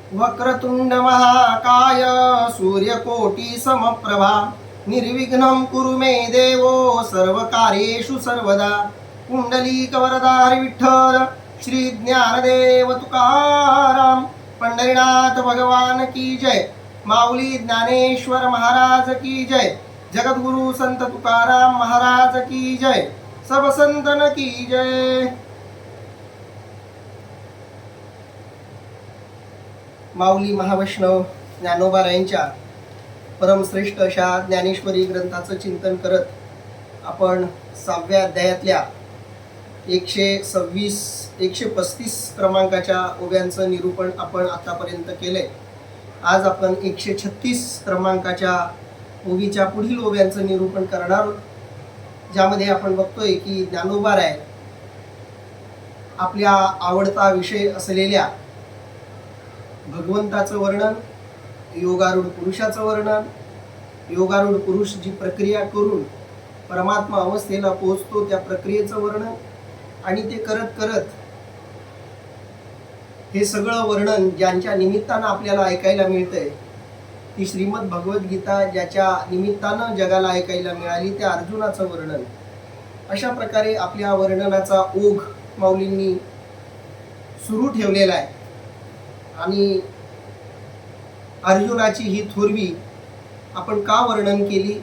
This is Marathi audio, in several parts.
वक्रतुंड महाकाय सूर्यकोटी समप्रभा निर्विघ्नं कुरु मे देवो सर्वकार्येषु सर्वदा. पुंडलीकवरदा हरी विठ्ठल श्री ज्ञानदेव तुकाराम. पंढरीनाथ भगवान की जय. माऊली ज्ञानेश्वर महाराज की जय. जगद्गुरु संत तुकाराम महाराज की जय. सब संतन की जय. माऊली महावैष्णव ज्ञानोबारायांच्या परमश्रेष्ठ अशा ज्ञानेश्वरी ग्रंथाचं चिंतन करत आपण 6व्या अध्यायातल्या 126 135 क्रमांकाच्या ओव्यांचं निरूपण आपण आतापर्यंत केलंय. आज आपण 136 क्रमांकाच्या ओवीच्या पुढील ओव्यांचं निरूपण करणार आहोत, ज्यामध्ये आपण बघतोय की ज्ञानोबाराय आपल्या आवडता विषय असलेल्या भगवंताचं वर्णन, योगारूढ पुरुषाचं वर्णन, योगारूढ पुरुष जी प्रक्रिया करून परमात्मा अवस्थेला पोहोचतो त्या प्रक्रियेचं वर्णन, आणि ते करत करत हे सगळं वर्णन ज्यांच्या निमित्तानं आपल्याला ऐकायला मिळतंय, ती श्रीमद भगवद्गीता ज्याच्या निमित्तानं जगाला ऐकायला मिळाली त्या अर्जुनाचं वर्णन. अशा प्रकारे आपल्या वर्णनाचा ओघ माऊलींनी सुरू ठेवलेला आहे. आणि अर्जुनाची ही थोरवी आपण का वर्णन केली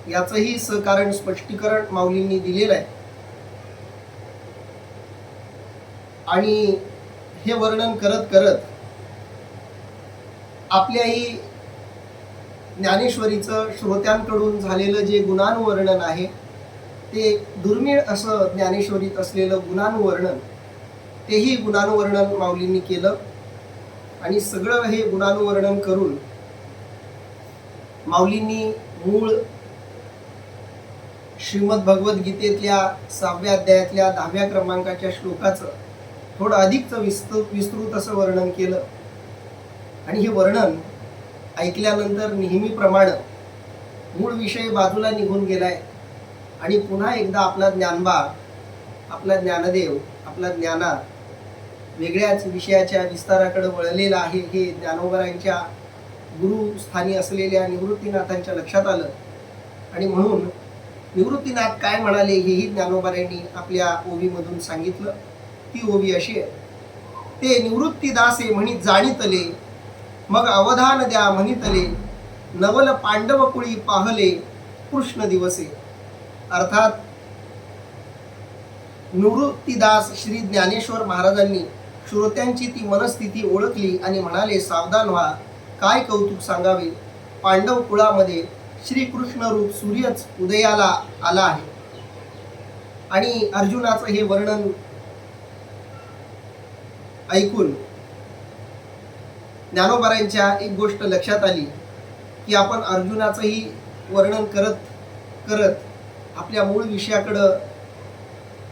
याचंही सहकारण स्पष्टीकरण माऊलींनी दिलेलं आहे. आणि हे वर्णन करत करत आपल्याही ज्ञानेश्वरीचं श्रोत्यांकडून झालेलं जे गुणानुवर्णन आहे ते दुर्मिळ असं ज्ञानेश्वरीत असलेलं गुणानुवर्णन, तेही गुणानुवर्णन माऊलींनी केलं. आणि सगळं हे गुणानुवर्णन करून माऊलींनी मूळ श्रीमद भगवद्गीतेतल्या 6व्या अध्यायातल्या 10व्या क्रमांकाच्या श्लोकाचं थोडं अधिकचं विस्तृत असं वर्णन केलं. आणि हे वर्णन ऐकल्यानंतर नेहमीप्रमाणे मूळ विषय बाजूला निघून गेलाय आणि पुन्हा एकदा आपला ज्ञानबा, आपला ज्ञानदेव, आपला ज्ञाना वेगळ्याच विषयाच्या विस्ताराकडे वळलेला आहे हे ज्ञानोबारायांच्या गुरुस्थानी असलेल्या निवृत्तीनाथांच्या लक्षात आलं. आणि म्हणून निवृत्तीनाथ काय म्हणाले हेही ज्ञानोबारायांनी आपल्या ओवीमधून सांगितलं. ती ओवी अशी आहे: ते निवृत्तीदासे म्हणित जाणीतले, मग अवधान द्या म्हणितले, नवल पांडव कुळी पाहले कृष्ण दिवसे. अर्थात निवृत्तीदास श्री ज्ञानेश्वर महाराजांनी श्रोत्यांची ती मनस्थिती ओळखली आणि म्हणाले, सावधान व्हा, काय कौतुक सांगावे. पांडव कुळामध्ये श्रीकृष्ण रूप सूर्यच उदयाला आला आहे. आणि अर्जुनाचं हे वर्णन ऐकून ज्ञानोबारायांच्या एक गोष्ट लक्षात आली की आपण अर्जुनाचंही वर्णन करत करत आपल्या मूळ विषयाकडं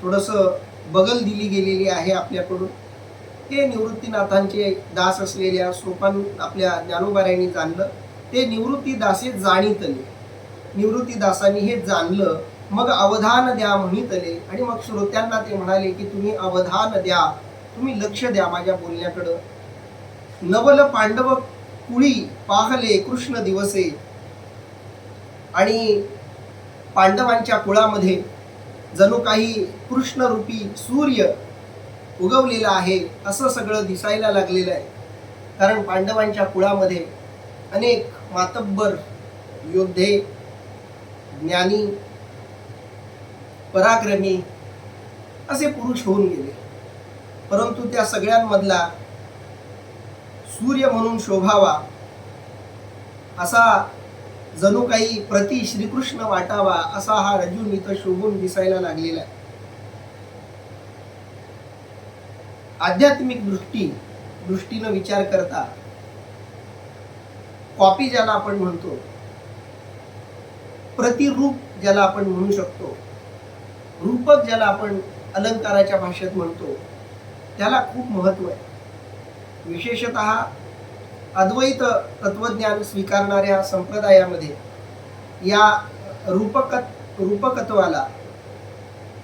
थोडंसं बगल दिली गेलेली आहे आपल्याकडून. ते निवृत्तीनाथांचे दास असलेल्या सोपान आपल्या ज्ञानोबारायांनी जाणलं. ते निवृत्तीदासे जाणीतले, निवृत्तीदासांनी हे जाणलं, मग अवधान द्या म्हणितले. आणि मग श्रोत्यांना ते म्हणाले की तुम्ही अवधान द्या, तुम्ही लक्ष द्या माझ्या बोलण्याकडं. नवल पांडव कुळी पाहले कृष्ण दिवसे. आणि पांडवांच्या कुळामध्ये जणू काही कृष्णरूपी सूर्य उगवलेला आहे असं सगळं दिसायला लागलेलं आहे. कारण पांडवांच्या कुळामध्ये अनेक मातब्बर, योद्धे, ज्ञानी, पराक्रमी असे पुरुष होऊन गेले. परंतु त्या सगळ्यांमधला सूर्य म्हणून शोभावा असा, जणू काही प्रति श्रीकृष्ण वाटावा असा हा अर्जुन इथं शोभून दिसायला लागलेला आहे. आध्यात्मिक दृष्टीनं विचार करता कॉपी ज्याला आपण म्हणतो, प्रतिरूप ज्याला आपण म्हणू शकतो, रूपक ज्याला आपण अलंकाराच्या भाषेत म्हणतो, त्याला खूप महत्व आहे. विशेषतः अद्वैत तत्वज्ञान स्वीकारणाऱ्या संप्रदायामध्ये या रूपकत्वाला,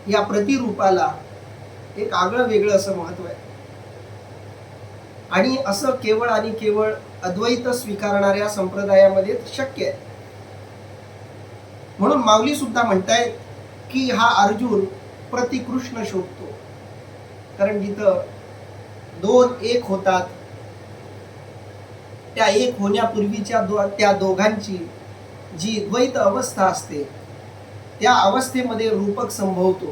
या प्रतिरूपाला एक आगळं वेगळं असं महत्व आहे. आणि असं केवळ आणि केवळ अद्वैत स्वीकारणाऱ्या संप्रदायामध्ये शक्य आहे. म्हणून माऊली सुद्धा म्हणतायत की हा अर्जुन प्रतिकृष्ण शोधतो. कारण जिथं दोन एक होतात, त्या एक होण्यापूर्वीच्या त्या दोघांची जी द्वैत अवस्था असते, त्या अवस्थेमध्ये रूपक संभवतो.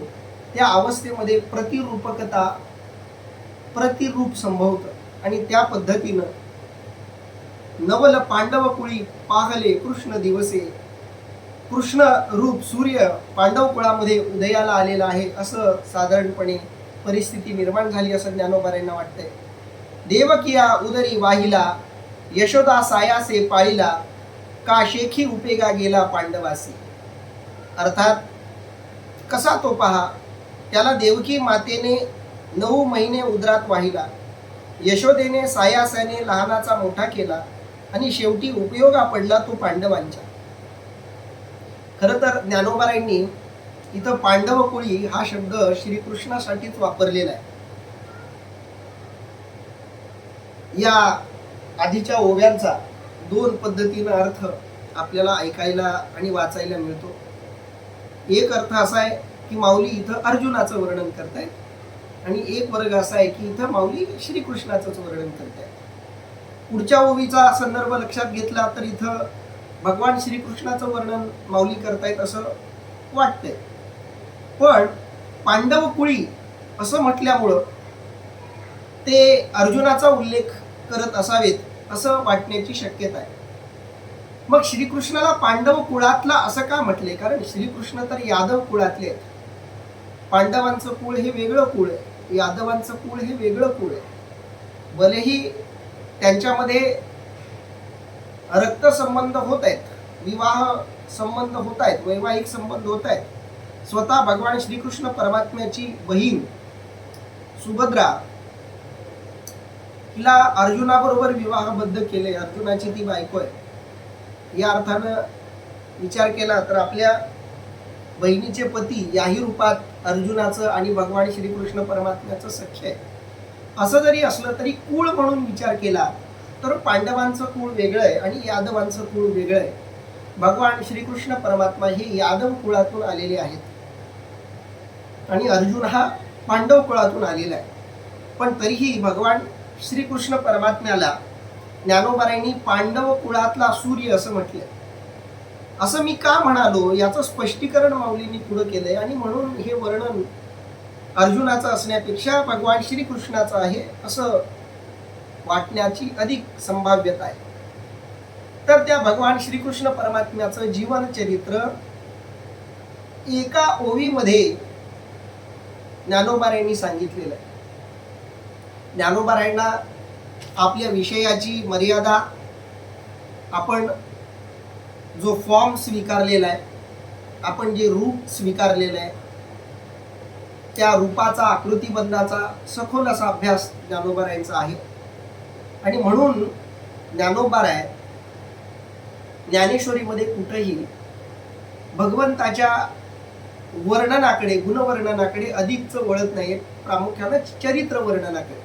त्या अवस्थेमध्ये प्रतिरूप संभवतं आणि त्या पद्धतीनं नवल पांडव कुळी पाहले कृष्ण दिवसे, कृष्ण रूप सूर्य पांडव कुळामध्ये उदयाला आलेला आहे असं साधारणपणे परिस्थिती निर्माण झाली असं ज्ञानोबारांना वाटतंय. देवकिया उदरी वाहिला, यशोदा सायासे पाळीला, का शेखी उपेगा गेला पांडवासी. अर्थात कसा तो पहा, त्याला देवकी मातेने 9 महिने उदरात वाहिला, यशोदेने सायासाने लहानाचा मोठा केला आणि शेवटी उपयोगा पडला तो पांडवांच्या. खरं तर ज्ञानोबारांनी इथं पांडव कुळी हा शब्द श्रीकृष्णासाठीच वापरलेला आहे. या आधीच्या ओव्यांचा 2 पद्धतीनं अर्थ आपल्याला ऐकायला आणि वाचायला मिळतो. एक अर्थ असा आहे की माऊली इथं अर्जुनाचं वर्णन करतायत आणि एक वर्ग असा आहे की इथं माऊली श्रीकृष्णाचंच वर्णन करतायत. पुढच्या ओवीचा संदर्भ लक्षात घेतला तर इथं भगवान श्रीकृष्णाचं वर्णन माऊली करतायत असं वाटतंय. पण पांडव कुळी असं म्हटल्यामुळं ते अर्जुनाचा उल्लेख करत असावेत असं वाटण्याची शक्यता आहे. मग श्रीकृष्णाला पांडव कुळातला असं का म्हटले? कारण श्रीकृष्ण तर यादव कुळातले आहेत. पांडवांचं कुळ हे वेगळं कुळ आहे, यादवांचं कुळ हे वेगळं कुळ आहे. भलेही त्यांच्यामध्ये रक्तसंबंध होत आहेत, विवाह संबंध होत आहेत, वैवाहिक संबंध होत आहेत. स्वतः भगवान श्रीकृष्ण परमात्म्याची बहीण सुभद्रा तिला अर्जुनाबरोबर विवाहबद्ध केले, अर्जुनाची ती बायको आहे. या अर्थानं विचार केला तर आपल्या बहिणीचे पती याही रूपात अर्जुनाचं आणि भगवान श्रीकृष्ण परमात्म्याचं सख्य आहे. असं जरी असलं तरी कुळ म्हणून विचार केला तर पांडवांचं कुळ वेगळं आहे आणि यादवांचं कुळ वेगळं आहे. भगवान श्रीकृष्ण परमात्मा हे यादव कुळातून आलेले आहेत आणि अर्जुन हा पांडव कुळातून आलेला आहे. पण तरीही भगवान श्रीकृष्ण परमात्म्याला ज्ञानोबारांनी पांडव कुळातला सूर्य असं म्हटलंय. असं मी का म्हणालो याचं स्पष्टीकरण माऊलींनी पुढे केलंय आणि म्हणून हे वर्णन अर्जुनाचं असण्यापेक्षा भगवान श्रीकृष्णाचं आहे असं वाटण्याची अधिक संभाव्यता आहे. तर त्या भगवान श्रीकृष्ण परमात्म्याचं जीवन चरित्र एका ओवीमध्ये ज्ञानोबारांनी सांगितलेलं आहे. ज्ञानोबारांना आपल्या विषयाची मर्यादा, आपण जो फॉर्म स्वीकारलेला आहे, आपण जे रूप स्वीकारलेलं आहे, त्या रूपाचा आकृतीबंधाचा सखोल असा अभ्यास ज्ञानोबारांचा आहे. आणि म्हणून ज्ञानोबाराय ज्ञानेश्वरीमध्ये कुठेही भगवंताच्या वर्णनाकडे, गुणवर्णनाकडे अधिकच वळत नाहीत, प्रामुख्यानं चरित्र वर्णनाकडे.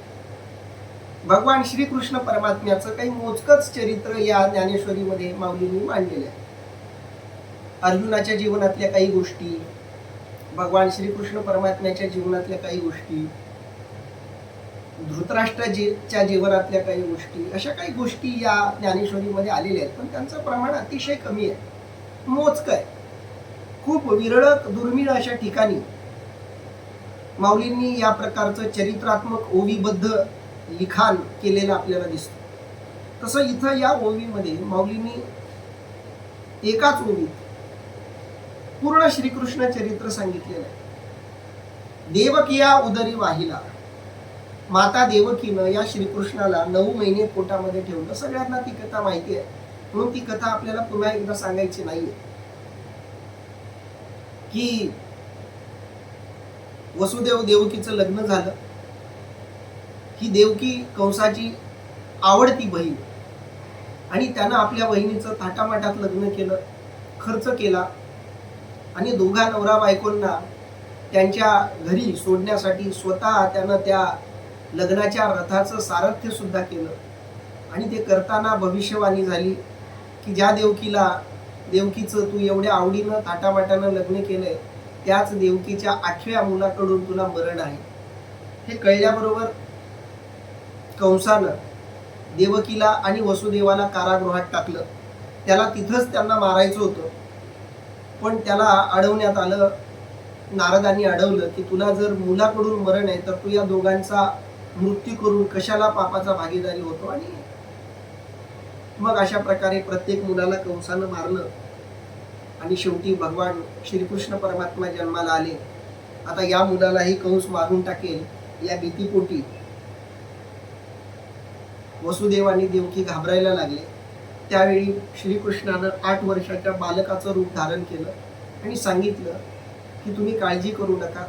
भगवान श्रीकृष्ण परमात्म्याचं काही मोजकच चरित्र या ज्ञानेश्वरीमध्ये माऊलींनी मांडलेलं आहे. अर्जुनाच्या जीवनातल्या काही गोष्टी, भगवान श्रीकृष्ण परमात्म्याच्या जीवनातल्या काही गोष्टी, धृतराष्ट्राच्या जीवनातल्या काही गोष्टी, अशा काही गोष्टी या ज्ञानेश्वरीमध्ये आलेल्या आहेत. पण त्यांचं प्रमाण अतिशय कमी आहे, मोजकं आहे. खूप विरळक दुर्मिळ अशा ठिकाणी माऊलींनी या प्रकारचं चरित्रात्मक ओवीबद्ध लिखाण केलेलं आपल्याला दिसतं. तसं इथं या ओवीमध्ये माऊलींनी एकाच ओवीत पूर्ण श्रीकृष्ण चरित्र सांगितलेलं आहे. देवकिया उदरी वाहिला, माता देवकीनं या श्रीकृष्णाला 9 महिने पोटामध्ये ठेवलं. सगळ्यांना ती कथा माहिती आहे, म्हणून ती कथा आपल्याला पुन्हा एकदा सांगायची नाहीये. की वसुदेव देवकीचं लग्न झालं, ही देवकी कंसाची आवडती बहीण, आणि त्यानं आपल्या बहिणीचं थाटामाटात लग्न केलं, खर्च केला आणि दोघा नवरा बायकोंना त्यांच्या घरी सोडण्यासाठी स्वतः त्यानं त्या लग्नाच्या रथाचं सारथ्य सुद्धा केलं. आणि ते करताना भविष्यवाणी झाली की ज्या देवकीचं तू एवढ्या आवडीनं थाटामाटानं लग्न केलंय, त्याच देवकीच्या 8व्या मुलाकडून तुला मरण आहे. हे कळल्याबरोबर कंसानं देवकीला आणि वसुदेवाला कारागृहात टाकलं. त्याला तिथंच त्यांना मारायचं होतं, पण त्याला अडवण्यात आलं. नारदांनी अडवलं की तुला जर मुलाकडून मरण आहे तर तू या दोघांचा मृत्यू करून कशाला पापाचा भागीदारी होतो. आणि मग अशा प्रकारे प्रत्येक मुलाला कंसानं मारलं. आणि शेवटी भगवान श्रीकृष्ण परमात्मा जन्माला आले. आता या मुलालाही कंस मारून टाकेल या भीतीपोटी वसुदेव आणि देवकी घाबरायला लागले. त्यावेळी श्रीकृष्णानं 8 वर्षाच्या बालकाचं रूप धारण केलं आणि सांगितलं की तुम्ही काळजी करू नका,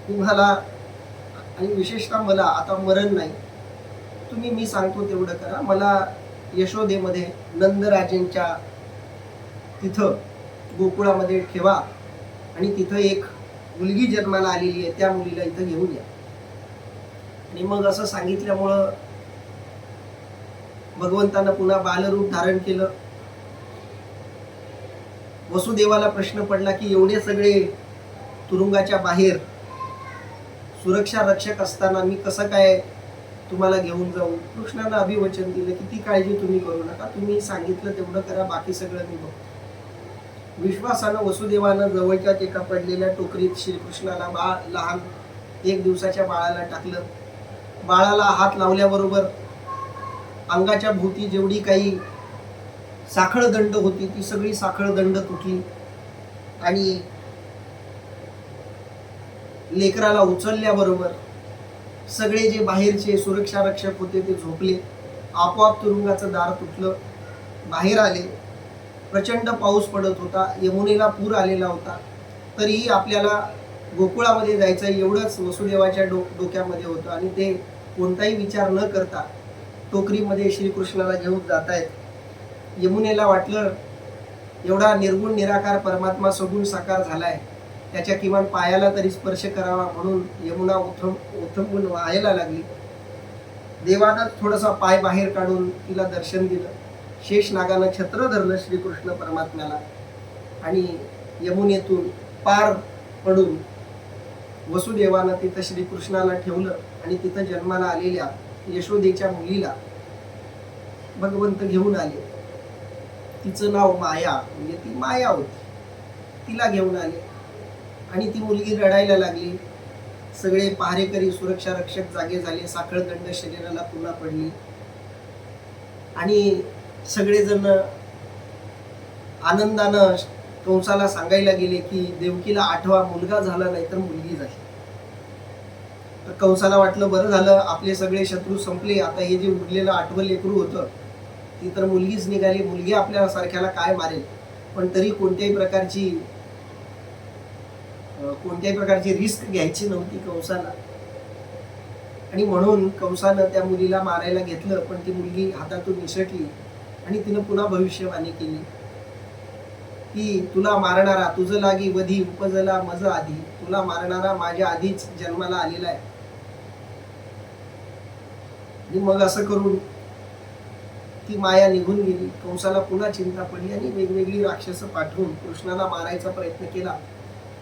तुम्हाला आणि विशेषतः मला आता मरण नाही. तुम्ही मी सांगतो तेवढं करा. मला यशोदेमध्ये नंदराजेंच्या तिथं गोकुळामध्ये ठेवा आणि तिथं एक मुलगी जन्माला आलेली आहे, त्या मुलीला इथं घेऊन या. आणि मग असं सांगितल्यामुळं भगवंतानं पुन्हा बालरूप धारण केलं. वसुदेवाला प्रश्न पडला की एवढे सगळे तुरुंगाच्या बाहेर सुरक्षा रक्षक असताना मी कसं काय तुम्हाला घेऊन जाऊ. कृष्णानं अभिवचन दिलं की ती काळजी तुम्ही करू नका, तुम्ही सांगितलं तेवढं करा, बाकी सगळं मी बघतो. विश्वासानं वसुदेवानं जवळच्याच एका पडलेल्या टोकरीत श्रीकृष्णाला लहान 1 दिवसाच्या बाळाला टाकलं. बाळाला हात लावल्याबरोबर अंगाच्या भोवती जेवढी काही साखळदंड होती ती सगळी साखळदंड तुटली आणि लेकराला उचलल्याबरोबर सगळे जे बाहेरचे सुरक्षा रक्षक होते ते झोपले. आपोआप तुरुंगाचं दार तुटलं, बाहेर आले. प्रचंड पाऊस पडत होता, यमुनेला पूर आलेला होता. तरीही आपल्याला गोकुळामध्ये जायचं एवढंच वसुदेवाच्या डोक्यामध्ये होतं आणि ते कोणताही विचार न करता टोकरीमध्ये श्रीकृष्णाला घेऊन जात आहेत. यमुनेला वाटलं एवढा निर्गुण निराकार परमात्मा सगुण साकार झालाय, त्याच्या किमान पायाला तरी स्पर्श करावा म्हणून यमुना उथंबून वाहायला लागली. देवानं थोडासा पाय बाहेर काढून तिला दर्शन दिलं. शेषनागानं छत्र धरलं श्रीकृष्ण परमात्म्याला आणि यमुनेतून पार पडून वसुदेवानं तिथं श्रीकृष्णाला ठेवलं आणि तिथं जन्माला आलेल्या यशोदेच्या मुलीला भगवंत घेऊन आले. तिचं नाव माया, म्हणजे ती माया होती, तिला घेऊन आले आणि ती मुलगी रडायला लागली. सगळे पहारेकरी सुरक्षा रक्षक जागे झाले. साखळदंड शरीराला पुन्हा पडली आणि सगळेजण आनंदानं कंसाला सांगायला गेले की देवकीला 8वा मुलगा झाला नाही तर मुलगी झाली. तर कंसाला वाटलं बरं झालं, आपले सगळे शत्रू संपले, आता हे जे उरलेलं 8वं लेकरू होतं ती तर मुलगीच निघाली. मुलगी आपल्या सारख्याला काय मारेल, पण तरी कोणत्याही प्रकारची रिस्क घ्यायची नव्हती कंसाला. आणि म्हणून कंसानं त्या मुलीला मारायला घेतलं, पण ती मुलगी हातातून निसटली आणि तिनं पुन्हा भविष्यवाणी केली की तुला मारणारा तुझं लागी वधी उपजला मज आधी, तुला मारणारा माझ्या आधीच जन्माला आलेला आहे. आणि मग असं करून ती माया निघून गेली. कंसाला पुन्हा चिंता पडली आणि वेगवेगळी राक्षसं पाठवून कृष्णाला मारायचा प्रयत्न केला.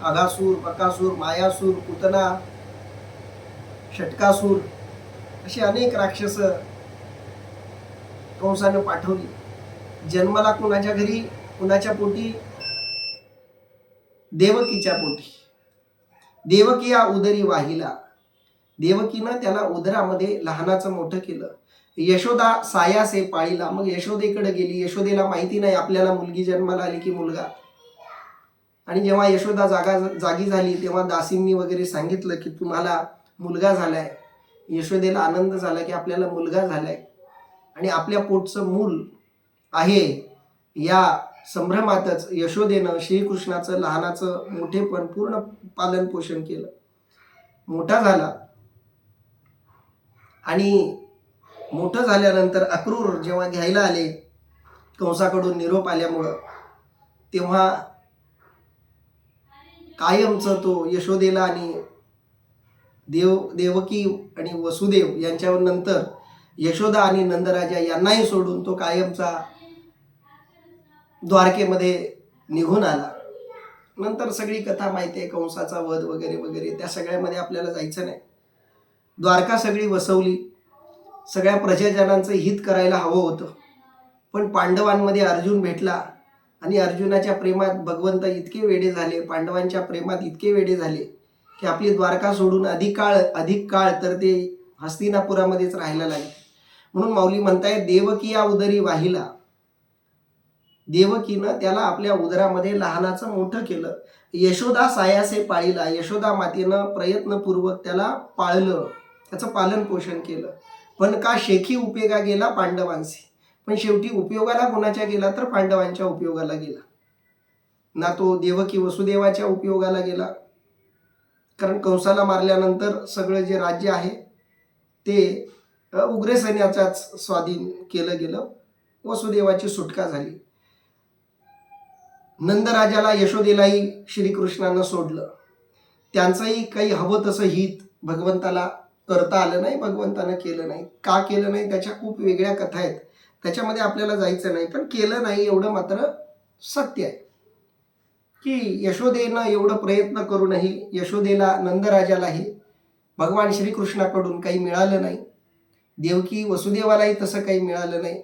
अघासूर, बकासूर, मायासूर, पुतना, षटकासूर अशी अनेक राक्षसं कंसानं पाठवली. जन्माला कुणाच्या घरी, कुणाच्या पोटी, देवकीच्या पोटी. देवकी या उदरी वाहिला. देवकीनं त्याला उदरामध्ये लहानाचं मोठं केलं. यशोदा सायासे पाळीला. मग यशोदेकडे गेली. यशोदेला माहिती नाही आपल्याला मुलगी जन्माला आली की मुलगा. आणि जेव्हा यशोदा जागी झाली तेव्हा दासींनी वगैरे सांगितलं की तुम्हाला मुलगा झालाय. यशोदेला आनंद झाला की आपल्याला मुलगा झालाय आणि आपल्या पोटचं मूल आहे. या संभ्रमातच यशोदेनं श्रीकृष्णाचं लहानाचं मोठेपण पूर्ण पालन पोषण केलं. मोठा झाला आणि मोठं झाल्यानंतर अक्रूर जेव्हा घ्यायला आले कंसाकडून निरोप आल्यामुळं, तेव्हा कायमचं तो यशोदेला आणि देवकी आणि वसुदेव यांच्यावर नंतर यशोदा आणि नंदराजा यांनाही सोडून तो कायमचा द्वारकेमध्ये निघून आला. नंतर सगळी कथा माहिती आहे, कंसाचा वध वगैरे वगैरे, त्या सगळ्यामध्ये आपल्याला जायचं नाही. द्वारका सगळी वसवली, सगळ्या प्रजाजनांचं हित करायला हवं होतं, पण पांडवांमध्ये अर्जुन भेटला आणि अर्जुनाच्या प्रेमात भगवंत इतके वेडे झाले, पांडवांच्या प्रेमात इतके वेडे झाले की आपली द्वारका सोडून अधिक काळ तर ते हस्तिनापुरामध्येच राहायला लागले. म्हणून माऊली म्हणताय, देवकी या उदरी वाहिला. देवकीनं त्याला आपल्या उदरामध्ये लहानाचं मोठं केलं. यशोदा सायासे पाळीला, यशोदा मातेनं प्रयत्नपूर्वक त्याला पाळलं, त्याचं पालन पोषण केलं. पण का शेखी उपयोगा गेला पांडवांशी, पण शेवटी उपयोगाला कोणाच्या गेला तर पांडवांच्या उपयोगाला गेला ना. तो देवकी वसुदेवाच्या उपयोगाला गेला, कारण कंसाला मारल्यानंतर सगळं जे राज्य आहे ते उग्रसेनाच्याच स्वाधीन केलं गेलं. वसुदेवाची सुटका झाली. नंदराजाला यशोदेलाही श्रीकृष्णानं सोडलं. त्यांचंही काही हवं तसं हित भगवंताला करता आलं नाही, भगवंतानं केलं नाही. का केलं नाही त्याच्या खूप वेगळ्या कथा आहेत, त्याच्यामध्ये आपल्याला जायचं नाही. पण केलं नाही एवढं मात्र सत्य आहे की यशोदेनं एवढं प्रयत्न करूनही यशोदेला, नंदराजालाही भगवान श्रीकृष्णाकडून काही मिळालं नाही. देवकी वसुदेवालाही तसं काही मिळालं नाही.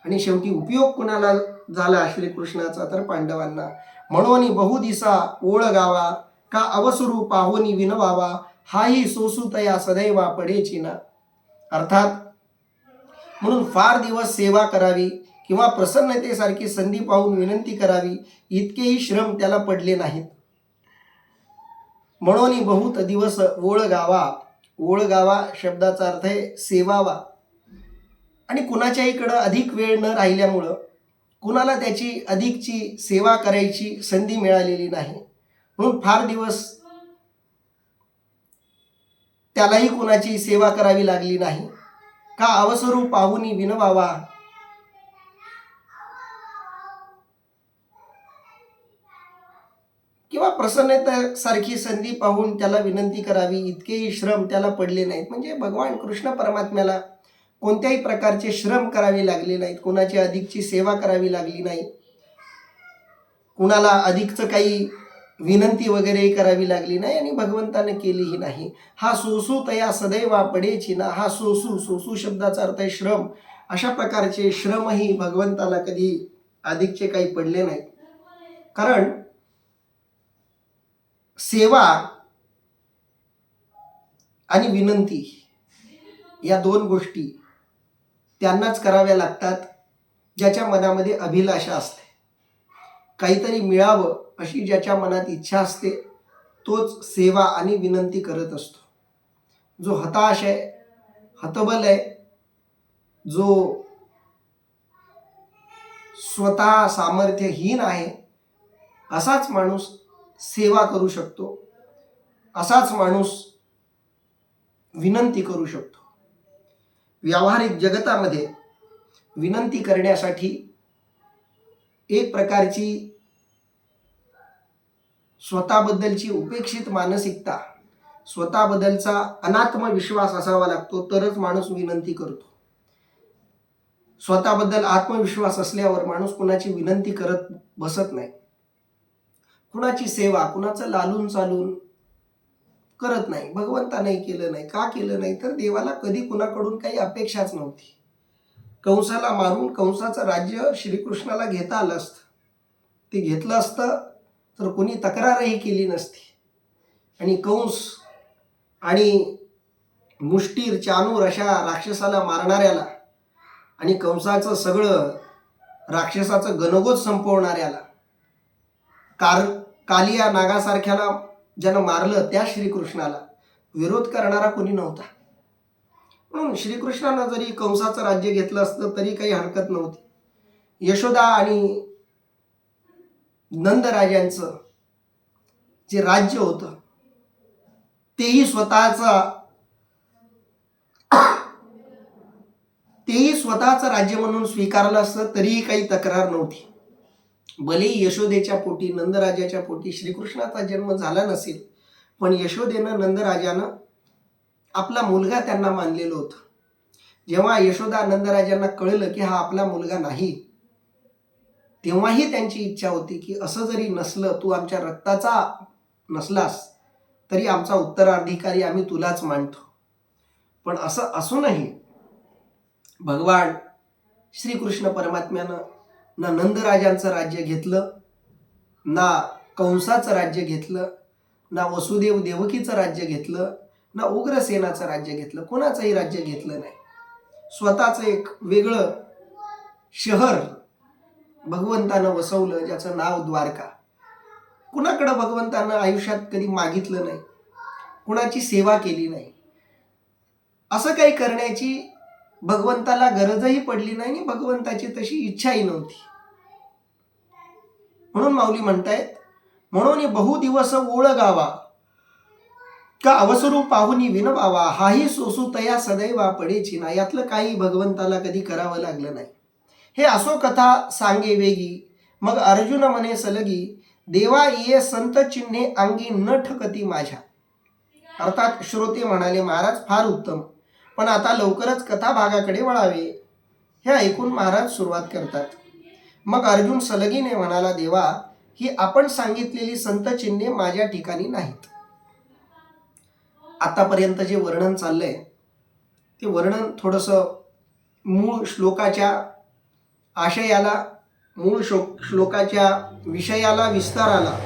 आणि शेवटी उपयोग कुणाला झाला श्रीकृष्णाचा तर पांडवांना. म्हणून बहुदिसा ओळ गावा, का अवसरू पाहोनी विनवावा, हाही सोसूतया सदैवा पडेची ना. अर्थात म्हणून फार दिवस सेवा करावी किंवा प्रसन्नतेसारखी संधी पाहून विनंती करावी इतकेही श्रम त्याला पडले नाहीत. म्हणून बहुत दिवस ओळ गावा. ओळ गावा शब्दाचा अर्थ आहे सेवावा. आणि कुणाच्याहीकडं अधिक वेळ न राहिल्यामुळं कुणाला त्याची अधिकची सेवा करायची संधी मिळालेली नाही. म्हणून फार दिवस त्यालाही कुणाची सेवा करावी लागली नाही. का अवसरू पाहुनी विनवावा, किंवा प्रसन्नतेसारखी संधी पाहून त्याला विनंती करावी इतकेही श्रम त्याला पडले नाहीत. म्हणजे भगवान कृष्ण परमात्म्याला कोणत्याही प्रकारचे श्रम करावे लागले नाहीत, कुणाची अधिकची सेवा करावी लागली नाही, कुणाला अधिकचं काही विनंती वगैरे करावी लागली नाही आणि भगवंताने केलीही नाही. हा सोसू तया सदैवा पडेची ना. हा सोसू शब्दाचा अर्थ आहे श्रम. अशा प्रकारचे श्रमही भगवंताला कधी अधिकचे काही पडले नाहीत. कारण सेवा आणि विनंती या दोन गोष्टी त्यांनाच कराव्या लागतात ज्याच्या मनामध्ये अभिलाषा असते, काहीतरी मिळावं अशी ज्याच्या मनात इच्छा असते तोच सेवा आणि विनंती करत असतो. जो हताश आहे, हतबल आहे, जो स्वतः सामर्थ्यहीन आहे, असाच माणूस सेवा करू शकतो, असाच माणूस विनंती करू शकतो. व्यावहारिक जगतामध्ये विनंती करण्यासाठी एक प्रकारची स्वतःबद्दलची उपेक्षित मानसिकता, स्वतःबद्दलचा अनात्मविश्वास असावा लागतो, तरच माणूस विनंती करतो. स्वतःबद्दल आत्मविश्वास असल्यावर माणूस कुणाची विनंती करत बसत नाही, कुणाची सेवा, कुणाचं लालून चालून करत नाही. भगवंतानेही केलं नाही. का केलं नाही तर देवाला कधी कुणाकडून काही अपेक्षाच नव्हती. कंसाला मारून कंसाचं राज्य श्रीकृष्णाला घेता आलं असतं, ते घेतलं असतं तर कोणी तक्रारही केली नसती. आणि कंस आणि मुष्टीर, चानूर अशा राक्षसाला मारणाऱ्याला आणि कंसाचं सगळं राक्षसाचं गणगोत संपवणाऱ्याला, कालिया नागासारख्याला ज्यानं मारलं त्या श्रीकृष्णाला विरोध करणारा कोणी नव्हता. म्हणून श्रीकृष्णानं जरी कंसाचं राज्य घेतलं असतं तरी काही हरकत नव्हती. यशोदा आणि नंदराजांचं जे राज्य होतं तेही स्वतःचं राज्य म्हणून स्वीकारलं असतं तरीही काही तक्रार नव्हती. भलेही यशोदेच्या पोटी, नंदराजाच्या पोटी श्रीकृष्णाचा जन्म झाला नसेल, पण यशोदेनं, नंदराजानं आपला मुलगा त्यांना मानलेलं होतं. जेव्हा यशोदा नंदराजांना कळलं की हा आपला मुलगा नाही, तेव्हाही त्यांची इच्छा होती की असं जरी नसलं, तू आमच्या रक्ताचा नसलास तरी आमचा उत्तराधिकारी आम्ही तुलाच मानतो. पण असं असूनही भगवान श्रीकृष्ण परमात्म्यानं ना नंदराजांचं राज्य घेतलं, ना कंसाचं राज्य घेतलं, ना वसुदेव देवकीचं राज्य घेतलं, ना उग्रसेनाचं राज्य घेतलं. कोणाचंही राज्य घेतलं नाही. स्वतःचं एक वेगळं शहर भगवंतानं वसवलं, ज्याचं नाव द्वारका. कुणाकडं भगवंतानं आयुष्यात कधी मागितलं नाही, कुणाची सेवा केली नाही. असं काही करण्याची भगवंताला गरजही पडली नाही आणि भगवंताची तशी इच्छाही नव्हती. म्हणून माऊली म्हणतायत, म्हणून बहु दिवस ओळ गावा का अवसरू पाहुनी विनवावा, हाही सोसू तया सदैवा पडेची ना. यातलं काही भगवंताला कधी करावं लागलं नाही. हे असो कथा सांगे वेगी, मग अर्जुन म्हणे सलगी, देवा ये संत चिन्हे अंगी न ठकती माझ्या. अर्थात श्रोते म्हणाले, महाराज फार उत्तम, पण आता लवकरच कथा भागाकडे वळावे. हे ऐकून महाराज सुरुवात करतात. मग अर्जुन सलगीने म्हणाला, देवा ही आपण सांगितलेली संत चिन्हे माझ्या ठिकाणी नाहीत. आतापर्यंत जे वर्णन चाललंय ते वर्णन थोडंसं मूळ श्लोकाच्या आशयाला, मूळ श्लोकाच्या विषयाला, विस्ताराला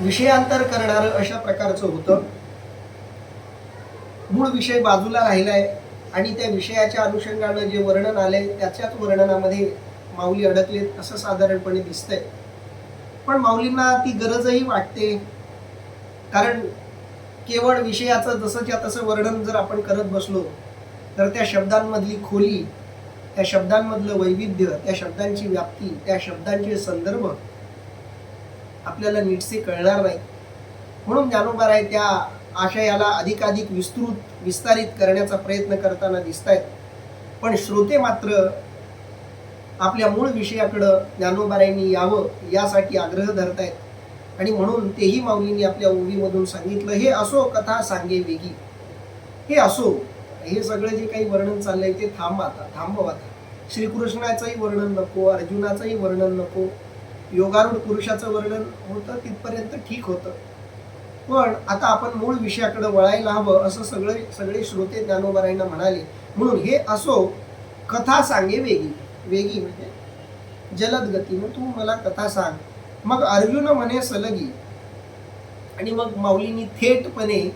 विषयांतर करणारं अशा प्रकारचं होतं. मूळ विषय बाजूला राहिलाय आणि त्या विषयाच्या अनुषंगानं जे वर्णन आलंय त्याच्याच वर्णनामध्ये माऊली अडकलेत असं साधारणपणे दिसतंय. पण माऊलींना ती गरजही वाटते, कारण केवळ विषयाचं जसंच्या तसं वर्णन जर आपण करत बसलो तर त्या शब्दांमधली खोली, त्या शब्दांमधलं वैविध्य, त्या शब्दांची व्याप्ती, त्या शब्दांचे संदर्भ आपल्याला नीटसे कळणार नाही. म्हणून ज्ञानोबाराय त्या आशयाला अधिकाधिक विस्तारित करण्याचा प्रयत्न करताना दिसत आहेत. पण श्रोते मात्र आपल्या मूळ विषयाकडं ज्ञानोबारायांनी यावं यासाठी आग्रह धरतायत. आणि म्हणून तेही माऊलींनी आपल्या ओवीमधून सांगितलं, हे असो कथा सांगे वेगी. हे असो, हे सगळं जे काही वर्णन चाललंय ते थांबव आता. श्रीकृष्णाचंही वर्णन नको, अर्जुनाचंही वर्णन नको, योगारूढ पुरुषाचं वर्णन होतं तिथपर्यंत ठीक होतं. पण आता आपण मूळ विषयाकडे वळायला हवं असं सगळे श्रोते ज्ञानोबारायांना म्हणाले. म्हणून हे असो कथा सांगे वेगी. वेगी म्हणजे जलद गतीनं तू मला कथा सांग. मग अर्जुन म्हणे सलगी. आणि मग माऊलींनी थेटपणे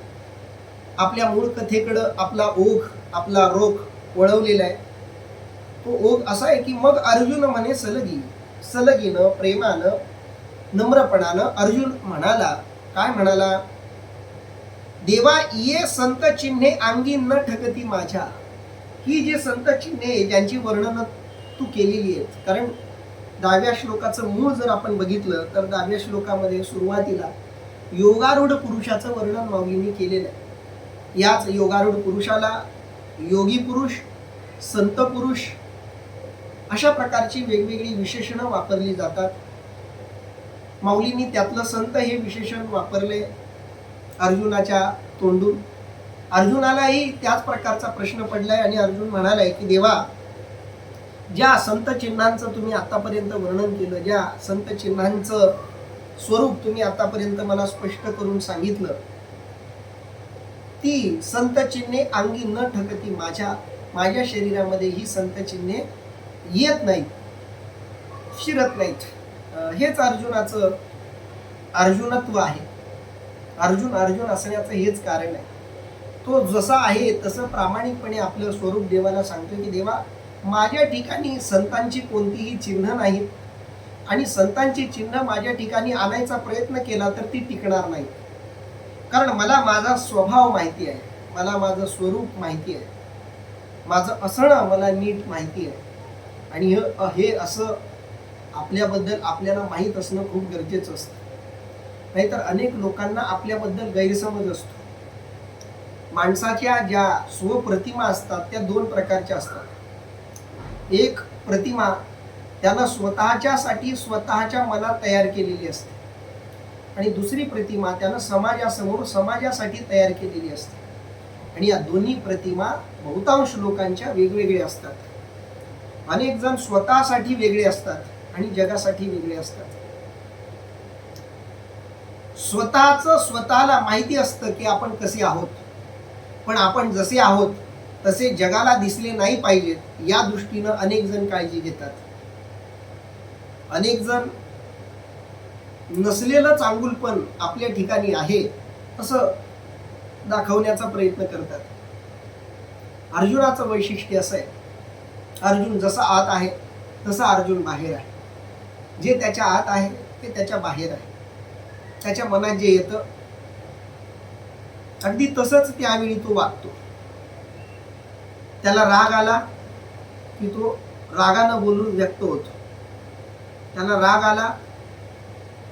आपल्या मूळ कथेकडं आपला ओघ, आपला रोख वळवलेला आहे. तो ओघ असा आहे की मग अर्जुन म्हणे सलगी. सलगीनं, प्रेमानं, नम्रपणानं अर्जुन म्हणाला. काय म्हणाला? देवा ये संत चिन्हे अंगी न ठकती माझ्या. ही जी संत चिन्हे ज्यांची वर्णन तू केलेली आहेत, कारण 10व्या श्लोकाचं मूळ जर आपण बघितलं तर 10व्या श्लोकामध्ये सुरुवातीला योगारूढ पुरुषाचं वर्णन माऊलींनी केलेलं आहे. याच योगारूढ पुरुषाला योगी पुरुष, संत पुरुष अशा प्रकारची वेगवेगळी विशेषणं वापरली जातात. माऊलींनी त्यातलं संत हे विशेषण वापरले अर्जुनाच्या तोंडून. अर्जुनालाही त्याच प्रकारचा प्रश्न पडलाय आणि अर्जुन म्हणालाय की देवा, ज्या संत चिन्हांचं तुम्ही आतापर्यंत वर्णन केलं, ज्या संत चिन्हांचं स्वरूप तुम्ही आतापर्यंत मला स्पष्ट करून सांगितलं, ती संत चिन्हे अंगी न ठकती माझ्या शरीरामध्ये ही संत चिन्हे येत नाहीत, शिरत नाहीत. हेच अर्जुनाचं अर्जुनत्व आहे. अर्जुन असण्याचं हेच कारण आहे. तो जसा आहे तसं प्रामाणिकपणे आपलं स्वरूप देवाला सांगतो की देवा, माझ्या ठिकाणी संतांची कोणतीही चिन्ह नाहीत आणि संतांची चिन्ह माझ्या ठिकाणी आणायचा प्रयत्न केला तर ती टिकणार नाही. कारण मला माझा स्वभाव माहिती आहे, मला माझं स्वरूप माहिती आहे, माझं असणं मला नीट माहिती आहे. आणि हे असं आपल्याबद्दल आपल्याला माहीत असणं खूप गरजेचं असतं. नाहीतर अनेक लोकांना आपल्याबद्दल गैरसमज असतो. माणसाच्या ज्या स्वप्रतिमा असतात त्या 2 प्रकारच्या असतात. एक प्रतिमा त्यानं स्वतःच्यासाठी स्वतःच्या मनात तयार केलेली असते आणि दुसरी प्रतिमा त्यानं समाजासमोर समाजासाठी तयार केलेली असते. आणि या दोन्ही प्रतिमा बहुतांश लोकांच्या वेगवेगळ्या असतात. अनेक जण स्वतःसाठी वेगळे असतात आणि जगासाठी वेगळे असतात. स्वतःला माहिती असतं की आपण कसे आहोत, पण आपण जसे आहोत तसे जगाला दिसले नाही पाहिजेत या दृष्टीनं अनेक जण काळजी घेतात. अनेक जण नसलेलं चांगुलपण आपल्या ठिकाणी आहे असं दाखवण्याचा प्रयत्न करतात. अर्जुनाचं वैशिष्ट्य असं आहे, अर्जुन जसा आत आहे तसा अर्जुन बाहेर आहे. जे त्याच्या आत आहे ते त्याच्या बाहेर आहे. त्याच्या मनात जे येतं अगदी तसंच त्यावेळी तो वागतो. त्याला राग आला की तो रागानं बोलून व्यक्त होतो. त्याला राग आला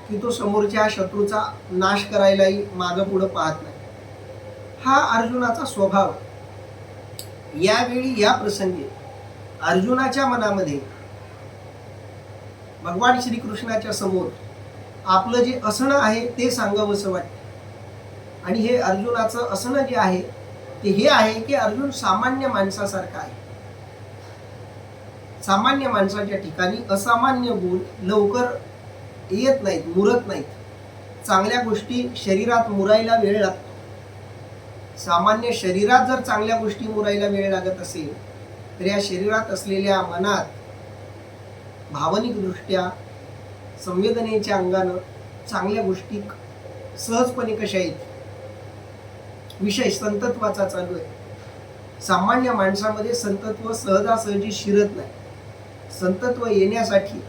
की तो समोरच्या शत्रूचा नाश करायलाही मागं पुढं पाहत नाही. हा अर्जुनाचा स्वभाव. यावेळी या प्रसंगी अर्जुनाच्या मनामध्ये भगवान श्रीकृष्णाच्या समोर आपलं जे असणं आहे ते सांगावंसं वाटतं. आणि हे अर्जुनाचं असणं जे आहे ते हे आहे की अर्जुन सामान्य माणसासारखा आहे. सामान्य माणसाच्या ठिकाणी असामान्य गुण लवकर येत नाहीत, मुरत नाहीत. चांगल्या गोष्टी शरीरात मुरायला वेळ लागतो. सामान्य शरीरात जर चांगल्या गोष्टी मुरायला वेळ लागत असेल तर या शरीरात असलेल्या मनात भावनिक दृष्ट्या संवेदनेच्या अंगानं चांगल्या गोष्टी सहजपणे कशा येतील. विषय संतत्वाचा चालू आहे. सामान्य माणसामध्ये संतत्व सहजासहजी शिरत नाही. संतत्व येण्यासाठी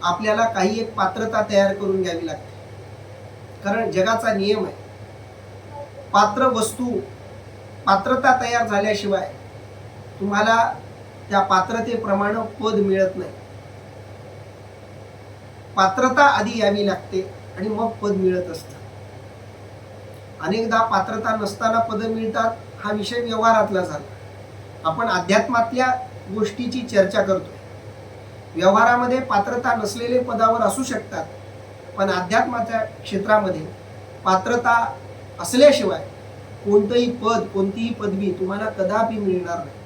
आपल्याला काही एक पात्रता तयार करून घ्यावी लागते. कारण जगाचा नियम आहे, पात्र वस्तू पात्रता तयार झाल्याशिवाय तुम्हाला त्या पात्रतेप्रमाणे पद मिळत नाही. पात्रता आधी यावी लागते आणि मग पद मिळत असतं. अनेकदा पात्रता नसताना पद मिळतात. हा विषय व्यवहारातला झाला. आपण अध्यात्मातल्या गोष्टीची चर्चा करतोय. व्यवहारामध्ये पात्रता नसलेले पदावर असू शकतात, पण अध्यात्माच्या क्षेत्रामध्ये पात्रता असल्याशिवाय कोणतंही पद, कोणतीही पदवी तुम्हाला कदापि मिळणार नाही.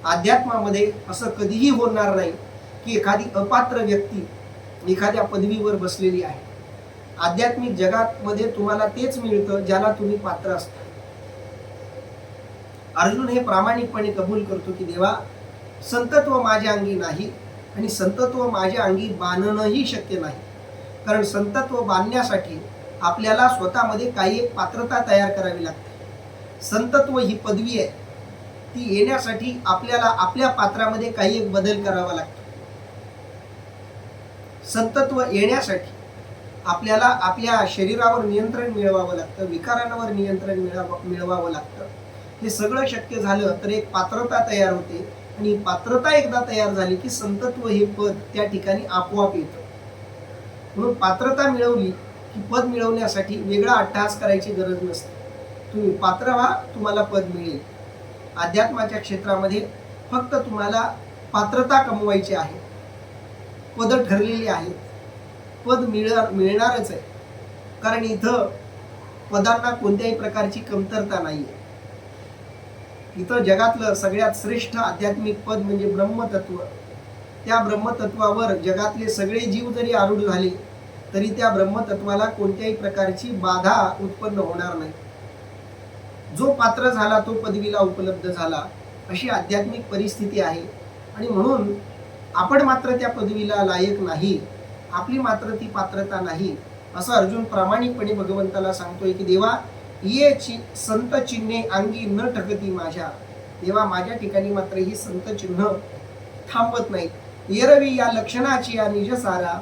अध्यात्मामध्ये असं कधीही होणार नाही की एखादी अपात्र व्यक्ती एखाद्या पदवीवर बसलेली आहे. आध्यात्मिक जगामध्ये तुम्हाला तेच मिळतं ज्याला तुम्ही पात्र असता. अर्जुन हे प्रामाणिकपणे कबूल करतो की देवा, संतत्व माझ्या अंगी नाही आणि संतत्व माझ्या अंगी बांधणंही शक्य नाही. कारण संतत्व बांधण्यासाठी आपल्याला स्वतःमध्ये काही एक पात्रता तयार करावी लागते. संतत्व ही पदवी आहे, ती येण्यासाठी आपल्याला आपल्या पात्रामध्ये काही एक बदल करावा लागतो. संतत्व येण्यासाठी आपल्याला आपल्या शरीरावर नियंत्रण मिळवावं लागतं, विकारांवर नियंत्रण मिळवावं लागतं. हे सगळं शक्य झालं तर एक पात्रता तयार होते आणि पात्रता एकदा तयार झाली की संतत्व हे पद त्या ठिकाणी आपोआप येतं. म्हणून पात्रता मिळवली की पद मिळवण्यासाठी वेगळा अट्टहास करायची गरज नसते. तुम्ही पात्र व्हा, तुम्हाला पद मिळेल. अध्यात्माच्या क्षेत्रामध्ये फक्त तुम्हाला पात्रता कमवायची आहे. पद ठरलेली आहेत. पद मिळणारच आहे. कारण इथं पदांना कोणत्याही प्रकारची कमतरता नाही आहे. इथं जगातलं सगळ्यात श्रेष्ठ आध्यात्मिक पद म्हणजे ब्रह्मतत्व. त्या ब्रह्मतत्वावर जगातले सगळे जीव जरी आरूढ झाले तरी त्या ब्रह्मतत्वाला कोणत्याही प्रकारची बाधा उत्पन्न होणार नाही. जो पात्र झाला तो पदवीला उपलब्ध झाला, अशी आध्यात्मिक परिस्थिती आहे. आणि म्हणून आपण मात्र त्या पदवीला लायक नाही, आपली मात्र ती पात्रता नाही, असं अर्जुन प्रामाणिकपणे भगवंताला सांगतोय की देवा, ये संत चिन्हे अंगी न ठकती माझ्या. देवा, माझ्या ठिकाणी मात्र ही संत चिन्ह थांबत नाहीत. येरवी या लक्षणाची या निजसारा,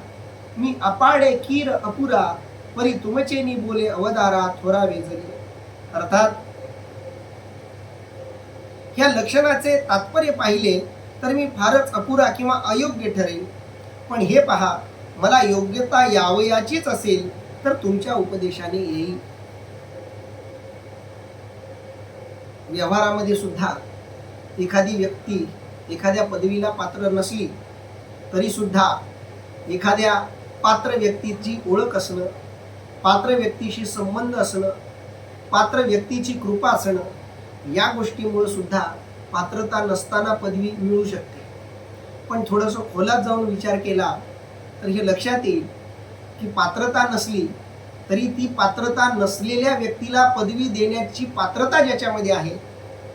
मी अपाडे कीर अपुरा, परी तुमचे नि बोले अवदारा थोरा वेजरी. अर्थात ह्या लक्षणाचे तात्पर्य पाहिले तर मी फारच अपुरा किंवा अयोग्य ठरेल. पण हे पहा, मला योग्यता यावयाचीच असेल तर तुमच्या उपदेशाने येईल. व्यवहारामध्ये सुद्धा एखादी व्यक्ती एखाद्या पदवीला पात्र नसली तरी सुद्धा एखाद्या पात्र व्यक्तीची ओळख असणं, पात्र व्यक्तीशी संबंध असणं, पात्र व्यक्तीची कृपा असणं, या गोष्टीमुळे सुद्धा पात्रता नसताना पदवी मिळू शकते. पण थोडंसं खोलात जाऊन विचार केला तर हे लक्षात येईल की पात्रता नसली तरी ती पात्रता नसलेल्या व्यक्तीला पदवी देण्याची पात्रता ज्याच्यामध्ये आहे,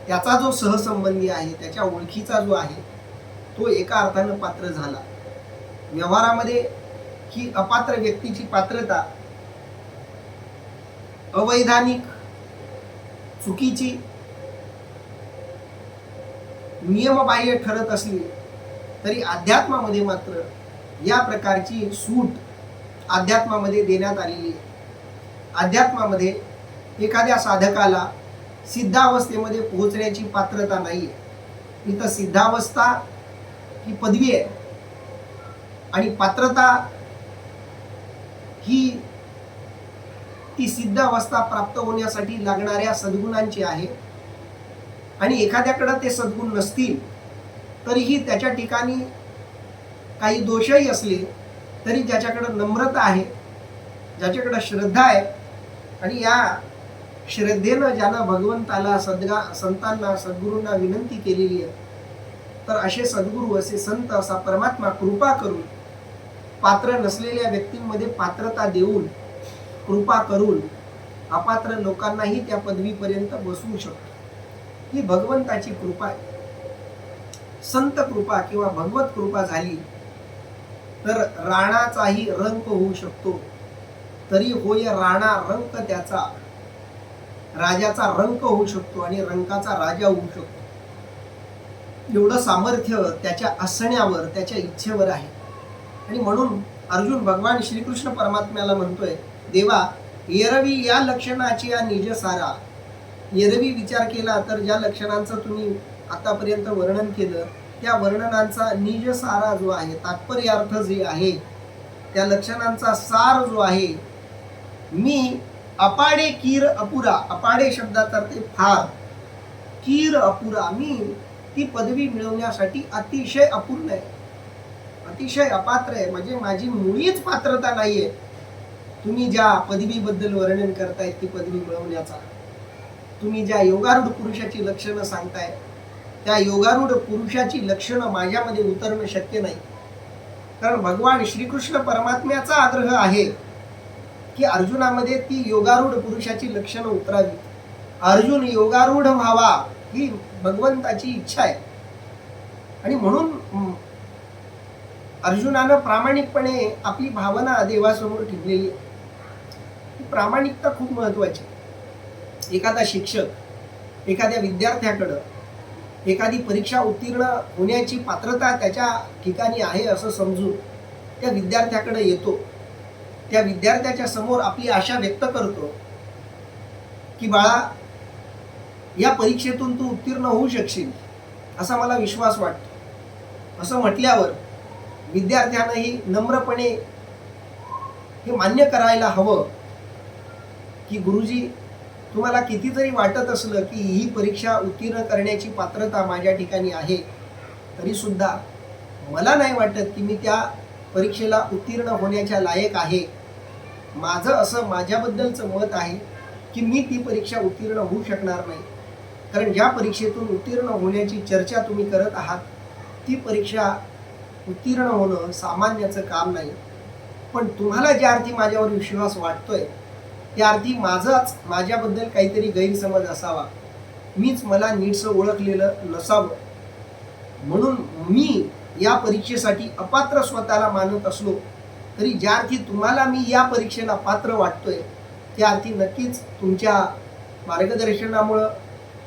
त्याचा जो सहसंबंधी आहे, त्याच्या ओळखीचा जो आहे, तो एका अर्थानं पात्र झाला. व्यवहारामध्ये ही अपात्र व्यक्तीची पात्रता अवैधानिक, चुकीची, नियमबाह्य ठरत असली तरी अध्यात्मामध्ये मात्र या प्रकारची सूट अध्यात्मामध्ये देण्यात आलेली आहे. अध्यात्मामध्ये एखाद्या साधकाला सिद्धावस्थेमध्ये पोहोचण्याची पात्रता नाही आहे. इथं सिद्धावस्था ही पदवी आहे आणि पात्रता ही ती सिद्धावस्था प्राप्त होण्यासाठी लागणाऱ्या सद्गुणांची आहे. आणि एखाद्याकडे ते सद्गुण नसतील तरीही त्याच्या ठिकाणी काही दोषही असले तरी ज्याच्याकडे नम्रता आहे, ज्याच्याकडे श्रद्धा आहे आणि या श्रद्धेनं ज्यानं भगवंताला संतांना सद्गुरूंना विनंती केलेली आहे, तर असे सद्गुरू, असे संत, असा परमात्मा कृपा करून पात्र नसलेल्या व्यक्तींमध्ये पात्रता देऊन, कृपा करून अपात्र लोकांनाही त्या पदवीपर्यंत बसवू शकतो. ही भगवंताची कृपा आहे. संत कृपा किंवा भगवत कृपा झाली तर राणाचाही रंक होऊ शकतो. तरी होय राणा रंक त्याचा, राजाचा रंक होऊ शकतो आणि रंकाचा राजा होऊ शकतो. एवढं सामर्थ्य त्याच्या असण्यावर, त्याच्या इच्छेवर आहे. आणि म्हणून अर्जुन भगवान श्रीकृष्ण परमात्म्याला म्हणतोय, देवा एरवी या लक्षणाची या निज सारा. एरवी विचार केला तर ज्या लक्षणांचं तुम्ही आतापर्यंत वर्णन केलं त्या वर्णनांचा निज सारा जो आहे, तात्पर्यार्थ जे आहे, त्या लक्षणांचा सार जो आहे, मी अपाडे कीर अपुरा, अपाडे शब्दाचा अर्थ फार, कीर अपुरा, मी ती पदवी मिळवण्यासाठी अतिशय अपूर्ण आहे, अतिशय अपात्र आहे. म्हणजे माझी मुळीच पात्रता नाहीये. तुम्ही ज्या पदवीबद्दल वर्णन करतायत ती पदवी मिळवण्याचा, तुम्ही ज्या योगारूढ पुरुषाची लक्षणं सांगताय त्या योगारूढ पुरुषाची लक्षणं माझ्यामध्ये उतरणं शक्य नाही. कारण भगवान श्रीकृष्ण परमात्म्याचा आग्रह आहे की अर्जुनामध्ये ती योगारूढ पुरुषाची लक्षणं उतरावी. अर्जुन योगारूढ व्हावा ही भगवंताची इच्छा आहे. आणि म्हणून अर्जुनानं प्रामाणिकपणे आपली भावना देवासमोर ठेवलेली आहे. प्रामाणिकता खूप महत्वाची. एखादा शिक्षक एखाद्या विद्यार्थ्याकडं एखादी परीक्षा उत्तीर्ण होण्याची पात्रता त्याच्या ठिकाणी आहे असं समजून त्या विद्यार्थ्याकडे येतो. त्या विद्यार्थ्याच्या समोर आपली आशा व्यक्त करतो की बाळा, या परीक्षेतून तू उत्तीर्ण होऊ शकशील असा मला विश्वास वाटतो. असं म्हटल्यावर विद्यार्थ्यानंही नम्रपणे हे मान्य करायला हवं की गुरुजी, तुम्हाला किती जरी वाटत असलं की ही परीक्षा उत्तीर्ण करण्याची पात्रता माझ्या ठिकाणी आहे, तरी सुद्धा मला नाही वाटत की मी त्या परीक्षेला उत्तीर्ण होण्याच्या लायक आहे. माझं असं माझ्याबद्दलचं मत आहे की मी ती परीक्षा उत्तीर्ण होऊ शकणार नाही. कारण ज्या परीक्षेतून उत्तीर्ण होण्याची चर्चा तुम्ही करत आहात ती परीक्षा उत्तीर्ण होणं सामान्याचं काम नाही. पण तुम्हाला ज्या अर्थी माझ्यावर विश्वास वाटतोय त्या अर्थी माझ्याबद्दल काहीतरी गैरसमज असावा, मीच मला नीटसं ओळखलेलं नसावं. म्हणून मी या परीक्षेसाठी अपात्र स्वतःला मानत असलो तरी ज्या अर्थी तुम्हाला मी या परीक्षेला पात्र वाटतोय त्या अर्थी नक्कीच तुमच्या मार्गदर्शनामुळं,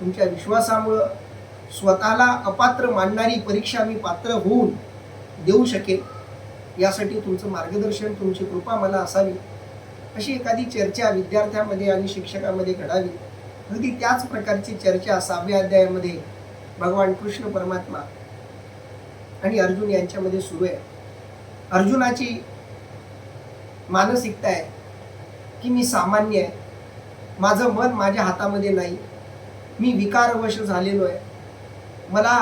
तुमच्या विश्वासामुळं स्वतःला अपात्र मानणारी परीक्षा मी पात्र होऊन देऊ शकेल. यासाठी तुमचं मार्गदर्शन, तुमची कृपा मला असावी. अशी एखादी चर्चा विद्यार्थ्यांमध्ये आणि शिक्षकांमध्ये घडावी. अगदी त्याच प्रकारची चर्चा 6व्या अध्यायामध्ये भगवान कृष्ण परमात्मा आणि अर्जुन यांच्यामध्ये सुरू आहे. अर्जुनाची मानसिकता आहे की मी सामान्य आहे, माझं मन माझ्या हातामध्ये नाही, मी विकारवश झालेलो आहे, मला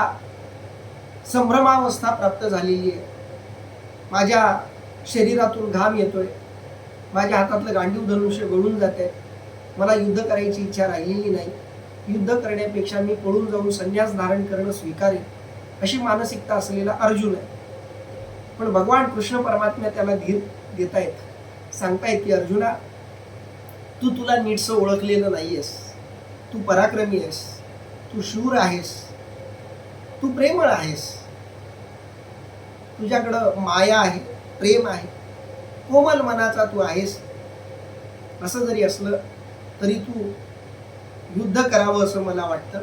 संभ्रमावस्था प्राप्त झालेली आहे, माझ्या शरीरातून घाम येतोय, माझ्या हातातलं गांडीव धनुष्य गळून जात आहे, मला युद्ध करायची इच्छा राहिलेली नाही, युद्ध करण्यापेक्षा मी पळून जाऊन संन्यास धारण करणं स्वीकारेल, अशी मानसिकता असलेला अर्जुन आहे. पण भगवान कृष्ण परमात्मा त्याला धीर देतायत, सांगतायत की अर्जुना, तुला नीटसं ओळखलेलं नाहीयेस, तू पराक्रमी आहेस, तू शूर आहेस, तू प्रेमळ आहेस, तुझ्याकडं माया आहे, प्रेम आहे, कोमल मनाचा तू आहेस. असं जरी असलं तरी तू युद्ध करावं असं मला वाटतं,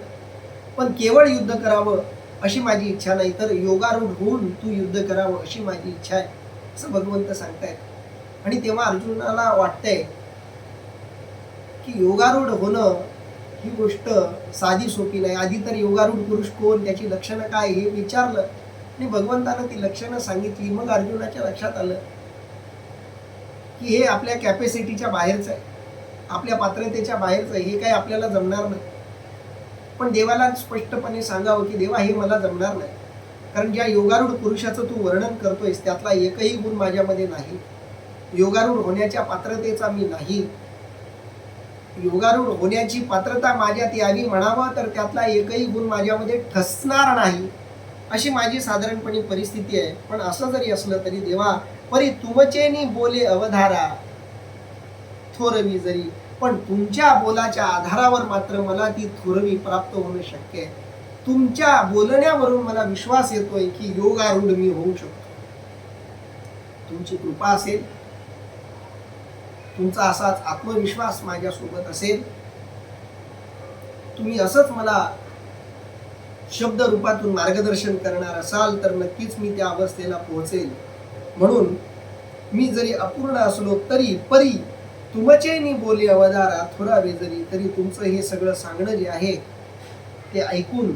पण केवळ युद्ध करावं अशी माझी इच्छा नाही, तर योगारूढ होऊन तू युद्ध करावं अशी माझी इच्छा आहे, असं भगवंत सांगतायत. आणि तेव्हा अर्जुनाला वाटतंय की योगारूढ होणं ही गोष्ट साधी सोपी नाही. आधी तर योगारूढ पुरुष कोण, त्याची लक्षणं काय हे विचारलं आणि भगवंतानं ती लक्षणं सांगितली. मग अर्जुनाच्या लक्षात आलं की हे आपल्या कॅपॅसिटीच्या बाहेरचं आहे, आपल्या पात्रतेच्या बाहेरचं आहे, हे काही आपल्याला जमणार नाही. पण देवाला स्पष्टपणे सांगावं की देवा, हे मला जमणार नाही, कारण ज्या योगारूढ पुरुषाचं तू वर्णन करतोयस त्यातला एकही गुण माझ्यामध्ये नाही, योगारूढ होण्याच्या पात्रतेचा मी नाही, योगारूढ होण्याची पात्रता माझ्यात यावी म्हणावं तर त्यातला एकही गुण माझ्यामध्ये ठसणार नाही, अशी माझी साधारणपणे परिस्थिती आहे. पण असं जरी असलं तरी देवा, परी तुमचेनी बोले अवधारा थोरवी जरी, पण तुमच्या बोलाच्या आधारावर मात्र मला ती थोरवी प्राप्त होणं शक्य आहे. तुमच्या बोलण्यावरून मला विश्वास येतोय की योगारूढ मी होऊ शकतो. तुमची कृपा असेल, तुमचा असाच आत्मविश्वास माझ्यासोबत असेल, तुम्ही असंच मला शब्द रूपातून मार्गदर्शन करणार असाल तर नक्कीच मी त्या अवस्थेला पोहोचेल. म्हणून मी जरी अपूर्ण असलो तरी परी तुमचेनी बोले अवधारा थोरावे जरी, तरी तुमचं हे सगळं सांगणं जे आहे ते ऐकून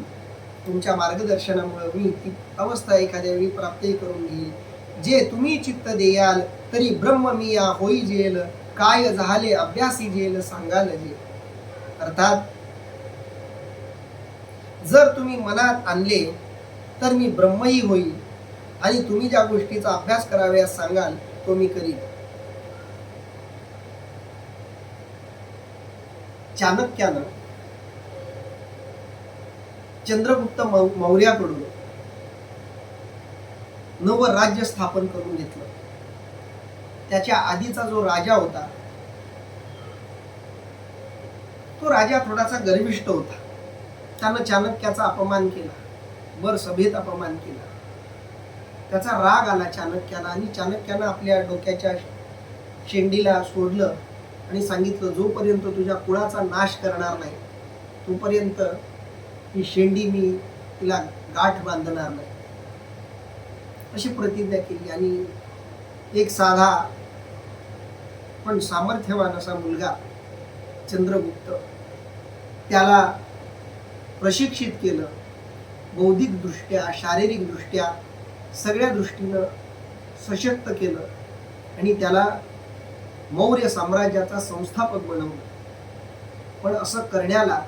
तुमच्या मार्गदर्शनामुळे मी ती अवस्था एखाद्या वेळी प्राप्तही करून घेईल. जे तुम्ही चित्त देयाल तरी ब्रह्म मी या होई जेल, काय झाले अभ्यासी जेल सांगाल जे. अर्थात जर तुम्ही मनात आणले तर मी ब्रह्मही होईल आणि तुम्ही ज्या गोष्टीचा अभ्यास कराव्यास सांगाल तो मी करीन. चाणक्यानं चंद्रगुप्त मौर्याकडून नवं राज्य स्थापन करून घेतलं. त्याच्या आधीचा जो राजा होता तो राजा थोडासा गर्विष्ठ होता. त्यानं चाणक्याचा अपमान केला, वर सभेत अपमान केला. त्याचा राग आला चाणक्याला आणि चाणक्यानं आपल्या डोक्याच्या शेंडीला सोडलं आणि सांगितलं, जोपर्यंत तुझ्या कुळाचा नाश करणार नाही तोपर्यंत ही शेंडी मी तिला गाठ बांधणार नाही, अशी प्रतिज्ञा केली. आणि एक साधा पण सामर्थ्यवान असा मुलगा चंद्रगुप्त, त्याला प्रशिक्षित केलं, बौद्धिक दृष्ट्या, शारीरिक दृष्ट्या सगळ्या दृष्टीनं सशक्त केलं आणि त्याला मौर्य साम्राज्याचा संस्थापक बनवलं. पण असं करण्याला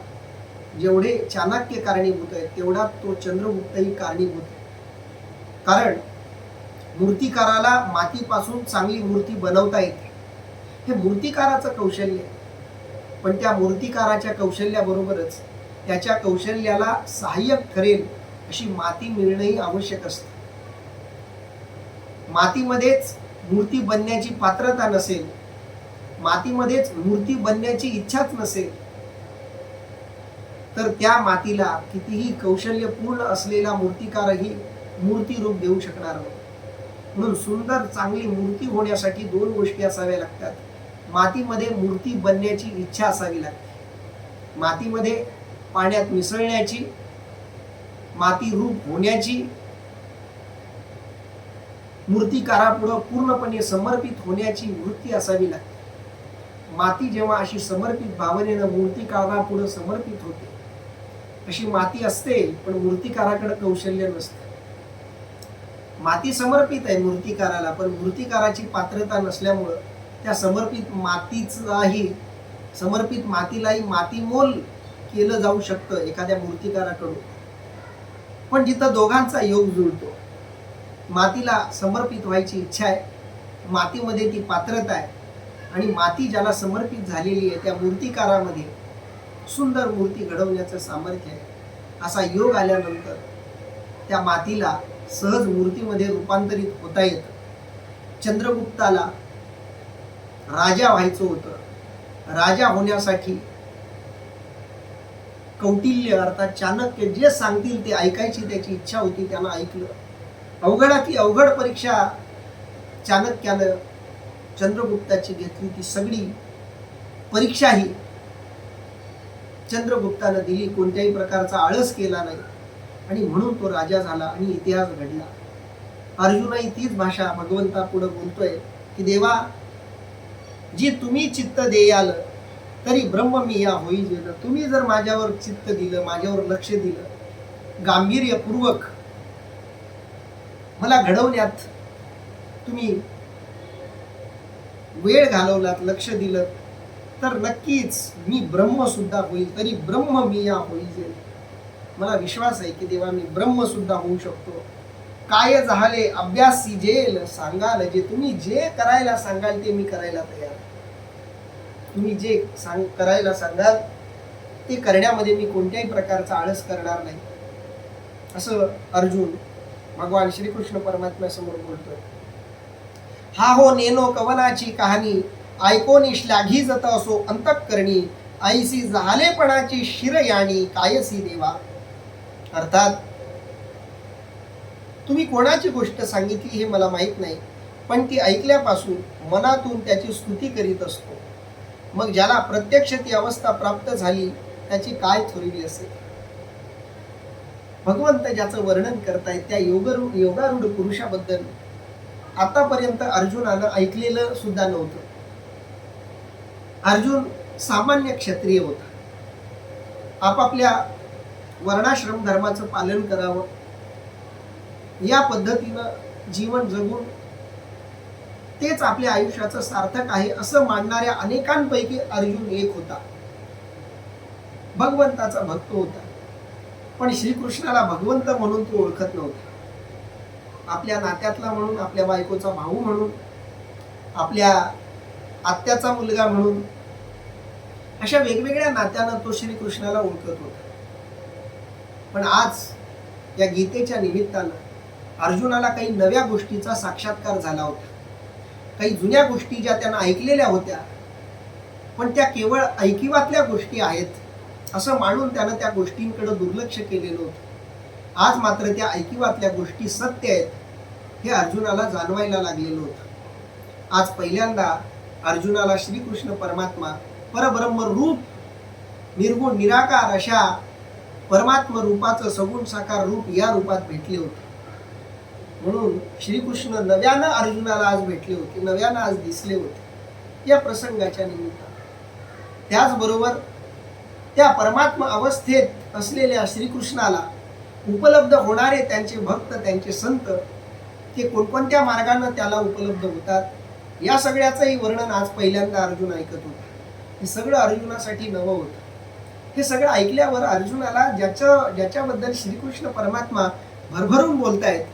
जेवढे चाणक्य कारणीभूत आहेत तेवढा तो चंद्रगुप्तही कारणीभूत आहे. कारण मूर्तिकाराला मातीपासून चांगली मूर्ती बनवता येते, हे मूर्तिकाराचं कौशल्य आहे. पण त्या मूर्तिकाराच्या कौशल्याबरोबरच त्याच्या कौशल्याला सहाय्यक ठरेल अशी माती मिळणंही आवश्यक असतं. मातीमध्येच मूर्ती बनण्याची पात्रता नसेल, मातीमध्येच मूर्ती बनण्याची इच्छाच नसेल तर त्या मातीला कितीही कौशल्यपूर्ण असलेला मूर्तिकारही मूर्ती रूप देऊ शकणार नाही. म्हणून सुंदर चांगली मूर्ती होण्यासाठी दोन गोष्टी असाव्या लागतात. मातीमध्ये मूर्ती बनण्याची इच्छा असावी लागते, मातीमध्ये पाण्यात मिसळण्याची, माती रूप होण्याची, मूर्तिकारापुढं पूर्णपणे समर्पित होण्याची वृत्ती असावी लागते. माती जेव्हा अशी समर्पित भावनेनं मूर्तिकारापुढं समर्पित होते अशी माती असते, पण मूर्तिकाराकडे कौशल्य नसतं. माती समर्पित आहे मूर्तिकाराला, पण मूर्तिकाराची पात्रता नसल्यामुळं त्या समर्पित मातीलाही मातीमोल केलं जाऊ शकतं एखाद्या मूर्तिकाराकडून. पण जिथं दोघांचा योग जुळतो, मातीला समर्पित व्हायची इच्छा आहे, मातीमध्ये ती पात्रता आहे आणि माती ज्याला समर्पित झालेली आहे त्या मूर्तिकारामध्ये सुंदर मूर्ती घडवण्याचं सामर्थ्य आहे. असा योग आल्यानंतर त्या मातीला सहज मूर्तीमध्ये रूपांतरित होता येतं. चंद्रगुप्ताला राजा व्हायचं होतं. राजा होण्यासाठी कौटिल्य अर्थात चाणक्य जे सांगतील ते ऐकायची त्याची इच्छा होती. त्यानं ऐकलं. अवघडातली अवघड परीक्षा चाणक्यानं चंद्रगुप्ताची घेतली. ती सगळी परीक्षा ही चंद्रगुप्तानं दिली. कोणत्याही प्रकारचा आळस केला नाही आणि म्हणून तो राजा झाला आणि इतिहास घडला. अर्जुनही तीच भाषा भगवंता पुढे बोलतोय की देवा, जी तुम्ही चित्त देयाल तरी ब्रह्म मी या होई जेल. तुम्ही जर माझ्यावर चित्त दिलं, माझ्यावर लक्ष दिलं, गांभीर्यपूर्वक मला घडवण्यात तुम्ही वेळ घालवलात, लक्ष दिलं, तर नक्कीच मी ब्रह्म सुद्धा होईल. तरी ब्रह्म मी या होई जेल. मला विश्वास आहे की देवा मी ब्रह्म सुद्धा होऊ शकतो. काय झाले अभ्यासी जेल सांगाल, जे तुम्ही जे करायला सांगाल ते मी करायला तयार. तुम्ही जे करायला सांगाल ते करण्यामध्ये मी कोणत्याही प्रकारचा आळस करणार नाही. असं अर्जुन भगवान श्रीकृष्ण परमात्म्यासमोर बोलतोय. हा हो नेनो कवनाची कहाणी, ऐकोनी श्लाघी जत असो अंतःकरणी, ऐसी झालेपणाची शिरयाणी कायसी देवा. अर्थात तुम्ही कोणाची गोष्ट सांगितली हे मला माहीत नाही, पण ती ऐकल्यापासून मनातून त्याची स्तुती करीत असतो. मग ज्याला प्रत्यक्ष ती अवस्था प्राप्त झाली त्याची काय थोरली असेल. भगवंत ज्याचं वर्णन करतायत त्या योगारूढ पुरुषाबद्दल आतापर्यंत अर्जुनानं ऐकलेलं सुद्धा नव्हतं. अर्जुन सामान्य क्षत्रिय होता. आपापल्या वर्णाश्रम धर्माचं पालन करावं या पद्धतीनं जीवन जगून तेच आपल्या आयुष्याचं सार्थक आहे असं मानणाऱ्या अनेकांपैकी अर्जुन एक होता. भगवंताचा भक्त होता, पण श्रीकृष्णाला भगवंत म्हणून तो ओळखत नव्हता. आपल्या नात्यातला म्हणून, आपल्या बायकोचा भाऊ म्हणून, आपल्या आत्याचा मुलगा म्हणून, अशा वेगवेगळ्या नात्यानं तो श्रीकृष्णाला ओळखत होता. पण आज या गीतेच्या निमित्तानं अर्जुनाला काही नव्या गोष्टीचा साक्षात्कार झाला होता. काही जुन्या गोष्टी ज्या त्यानं ऐकलेल्या होत्या पण त्या केवळ ऐकिवातल्या गोष्टी आहेत असं मानून त्यानं त्या गोष्टींकडे दुर्लक्ष केलेलं होतं. आज मात्र त्या ऐकिवातल्या गोष्टी सत्य आहेत हे अर्जुनाला जाणवायला लागलेलं होतं. आज पहिल्यांदा अर्जुनाला श्रीकृष्ण परमात्मा परब्रह्म रूप, निर्गुण निराकार अशा परमात्मा रूपाचं सगुण साकार रूप या रूपात भेटले होते. म्हणून श्रीकृष्ण नव्यानं अर्जुनाला आज भेटले होते, नव्यानं आज दिसले होते या प्रसंगाच्या निमित्तानं. त्याचबरोबर त्या परमात्मा अवस्थेत असलेल्या श्रीकृष्णाला उपलब्ध होणारे त्यांचे भक्त, त्यांचे संत, ते कोणकोणत्या मार्गाने त्याला उपलब्ध होतात या सगळ्याचंही वर्णन आज पहिल्यांदा अर्जुन ऐकत होता. हे सगळं अर्जुनासाठी नवं होतं. हे सगळं ऐकल्यावर अर्जुनाला ज्याच्याबद्दल श्रीकृष्ण परमात्मा भरभरून बोलतायत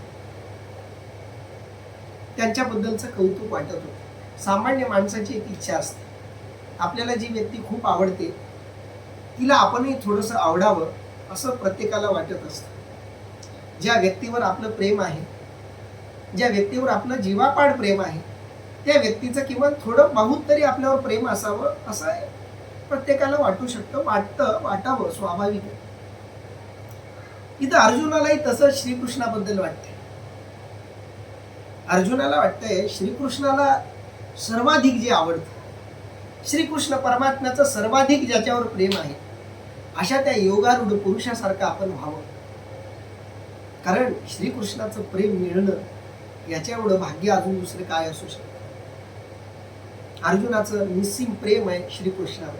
त्यांच्याबद्दलचं कौतुक वाटत होतं. सामान्य माणसाची एक इच्छा असते, आपल्याला जी व्यक्ती खूप आवडते तिला आपणही थोडंसं आवडावं असं प्रत्येकाला वाटत असतं. ज्या व्यक्तीवर आपलं प्रेम आहे, ज्या व्यक्तीवर आपलं जीवापाड प्रेम आहे, त्या व्यक्तीचं किंवा थोडं बहुत तरी आपल्यावर प्रेम असावं असं प्रत्येकाला वाटू शकतं, वाटावं स्वाभाविक आहे. इथं अर्जुनालाही तसंच श्रीकृष्णाबद्दल वाटते. अर्जुनाला वाटतंय श्रीकृष्णाला सर्वाधिक जे आवडतं, श्रीकृष्ण परमात्म्याचं सर्वाधिक ज्याच्यावर प्रेम आहे अशा त्या योगारूढ पुरुषासारखं आपण व्हावं. कारण श्रीकृष्णाचं प्रेम मिळणं याच्या एवढं भाग्य अजून दुसरं काय असू शकतं. अर्जुनाचं निस्सीम प्रेम आहे श्रीकृष्णावर,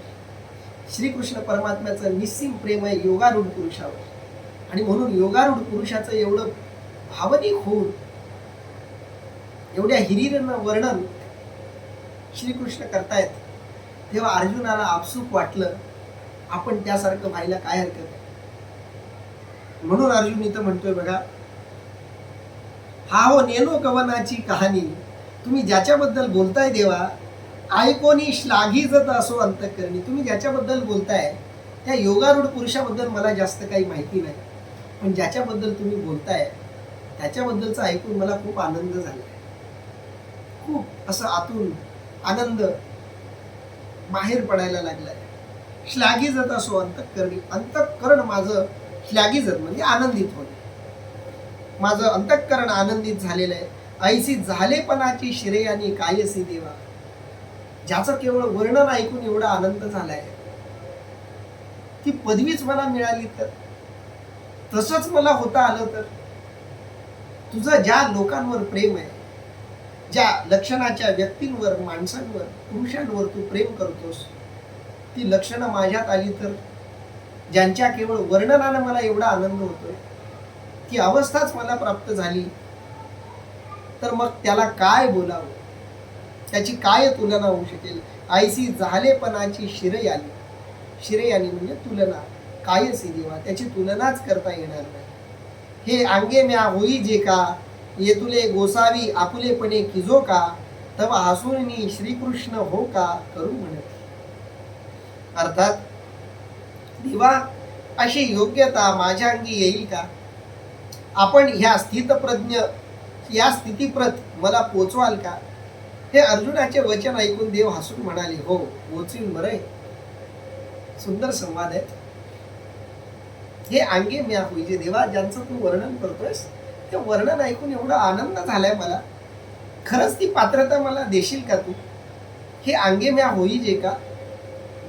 श्रीकृष्ण परमात्म्याचं निस्सीम प्रेम आहे योगारूढ पुरुषावर. आणि म्हणून योगारूढ पुरुषाचं एवढं भावनिक होऊन एवढ्या हिरीरीनं वर्णन श्रीकृष्ण करतायत तेव्हा अर्जुनाला आपसूक वाटलं आपण त्यासारखं व्हायला काय हरकत आहे. म्हणून अर्जुन इथं म्हणतोय बघा, हा हो नेनो कवनाची कहाणी, तुम्ही ज्याच्याबद्दल बोलताय देवा ऐकोनी श्लाघिजत असो अंतःकरणी. तुम्ही ज्याच्याबद्दल बोलताय त्या योगारूढ पुरुषाबद्दल मला जास्त काही माहिती नाही, पण ज्याच्याबद्दल तुम्ही बोलताय त्याच्याबद्दलचं ऐकून मला खूप आनंद झाला. खूप असं आतून आनंद बाहेर पडायला लागलाय. श्लाघिजत असो अंतःकरणी. अंतःकरण माझं श्लाघिजत म्हणजे आनंदित होणे. माझं अंतःकरण आनंदित झालेलं आहे. ऐसी झालेपणाची श्रेयानी कायसी देवा. ज्याचं केवळ वर्णन ऐकून एवढा आनंद झालाय, ती पदवीच मला मिळाली तर, तसंच मला होता आलं तर, तुझं ज्या लोकांवर प्रेम आहे, ज्या लक्षणाच्या व्यक्तींवर, माणसांवर, पुरुषांवर तू प्रेम करतोस, ती लक्षणं माझ्यात आली तर, ज्यांच्या केवळ वर्णनानं मला एवढा आनंद होतोय, ती अवस्थाच मला प्राप्त झाली, तर मग त्याला काय बोलावं, त्याची काय तुलना होऊ शकेल. ऐसी झालेपणाची शिरयानी. शिरयानी म्हणजे तुलना. कायसी देवा, त्याची तुलनाच करता येणार नाही. हे अंगे म्या होई जे का, येतुले गोसावी आपुलेपणे किजो का, तव हसूनी श्रीकृष्ण हो का करू म्हणत. अर्थात देवा, अशी योग्यता माझ्या अंगी येईल का? आपण ह्या स्थितप्रज्ञ, या स्थितीप्रत मला पोचवाल का? हे अर्जुनाचे वचन ऐकून देव हसून म्हणाले, हो पोचवीन बरं. सुंदर संवाद आहे. हे अंगे म्या होई जे देवा, ज्यांचं तू वर्णन करतोयस ते वर्णन ऐकून एवढा आनंद झालाय मला. खरंच ती पात्रता मला देशील का तू? हे अंगे म्या होई जे का,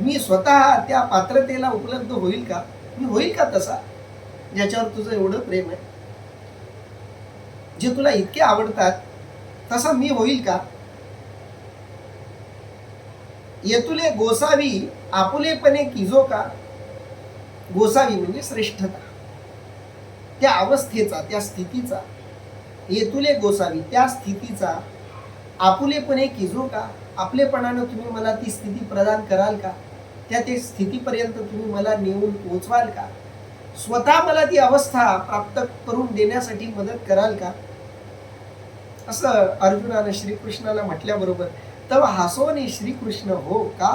मी स्वतः त्या पात्रतेला उपलब्ध होईल का? मी होईल का तसा, ज्याच्यावर तुझं एवढं प्रेम आहे, जे तुला इतके आवडतात, तसा मी होईल का? येतुले गोसावी आपुलेपणे किजो का. गोसावी म्हणजे श्रेष्ठता, त्या अवस्थेचा, त्या स्थितीचा. येतुले गोसावी, त्या स्थितीचा. आपुलेपणे किजो का, आपलेपणानं तुम्ही मला ती स्थिती प्रदान कराल का? त्या ते स्थितीपर्यंत तुम्ही मला नेऊन पोचवाल का? स्वतः मला ती अवस्था प्राप्त करून देण्यासाठी मदत कराल का? असं अर्जुनानं श्रीकृष्णाला म्हटल्याबरोबर तव हसोनी श्रीकृष्ण हो का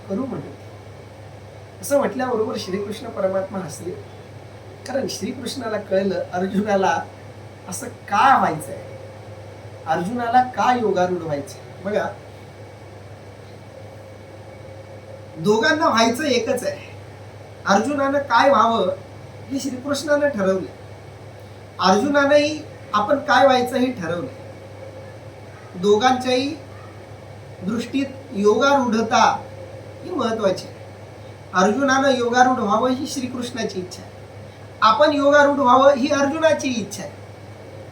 करू म्हणत. असं म्हटल्याबरोबर श्रीकृष्ण परमात्मा हसले. कारण श्रीकृष्णाला कळलं अर्जुनाला असं का व्हायचंय, अर्जुनाला का योगारूढ व्हायचंय. बघा, दोघांना व्हायचं एकच आहे. अर्जुनानं काय व्हावं हे श्रीकृष्णानं ठरवलं. अर्जुनानंही आपण काय व्हायचं हे ठरवलं. दोघांच्याही दृष्टीत योगारूढता ही महत्वाची आहे. अर्जुनानं योगारूढ व्हावं ही श्रीकृष्णाची इच्छा आहे, आपण योगारूढ व्हावं ही अर्जुनाची इच्छा आहे.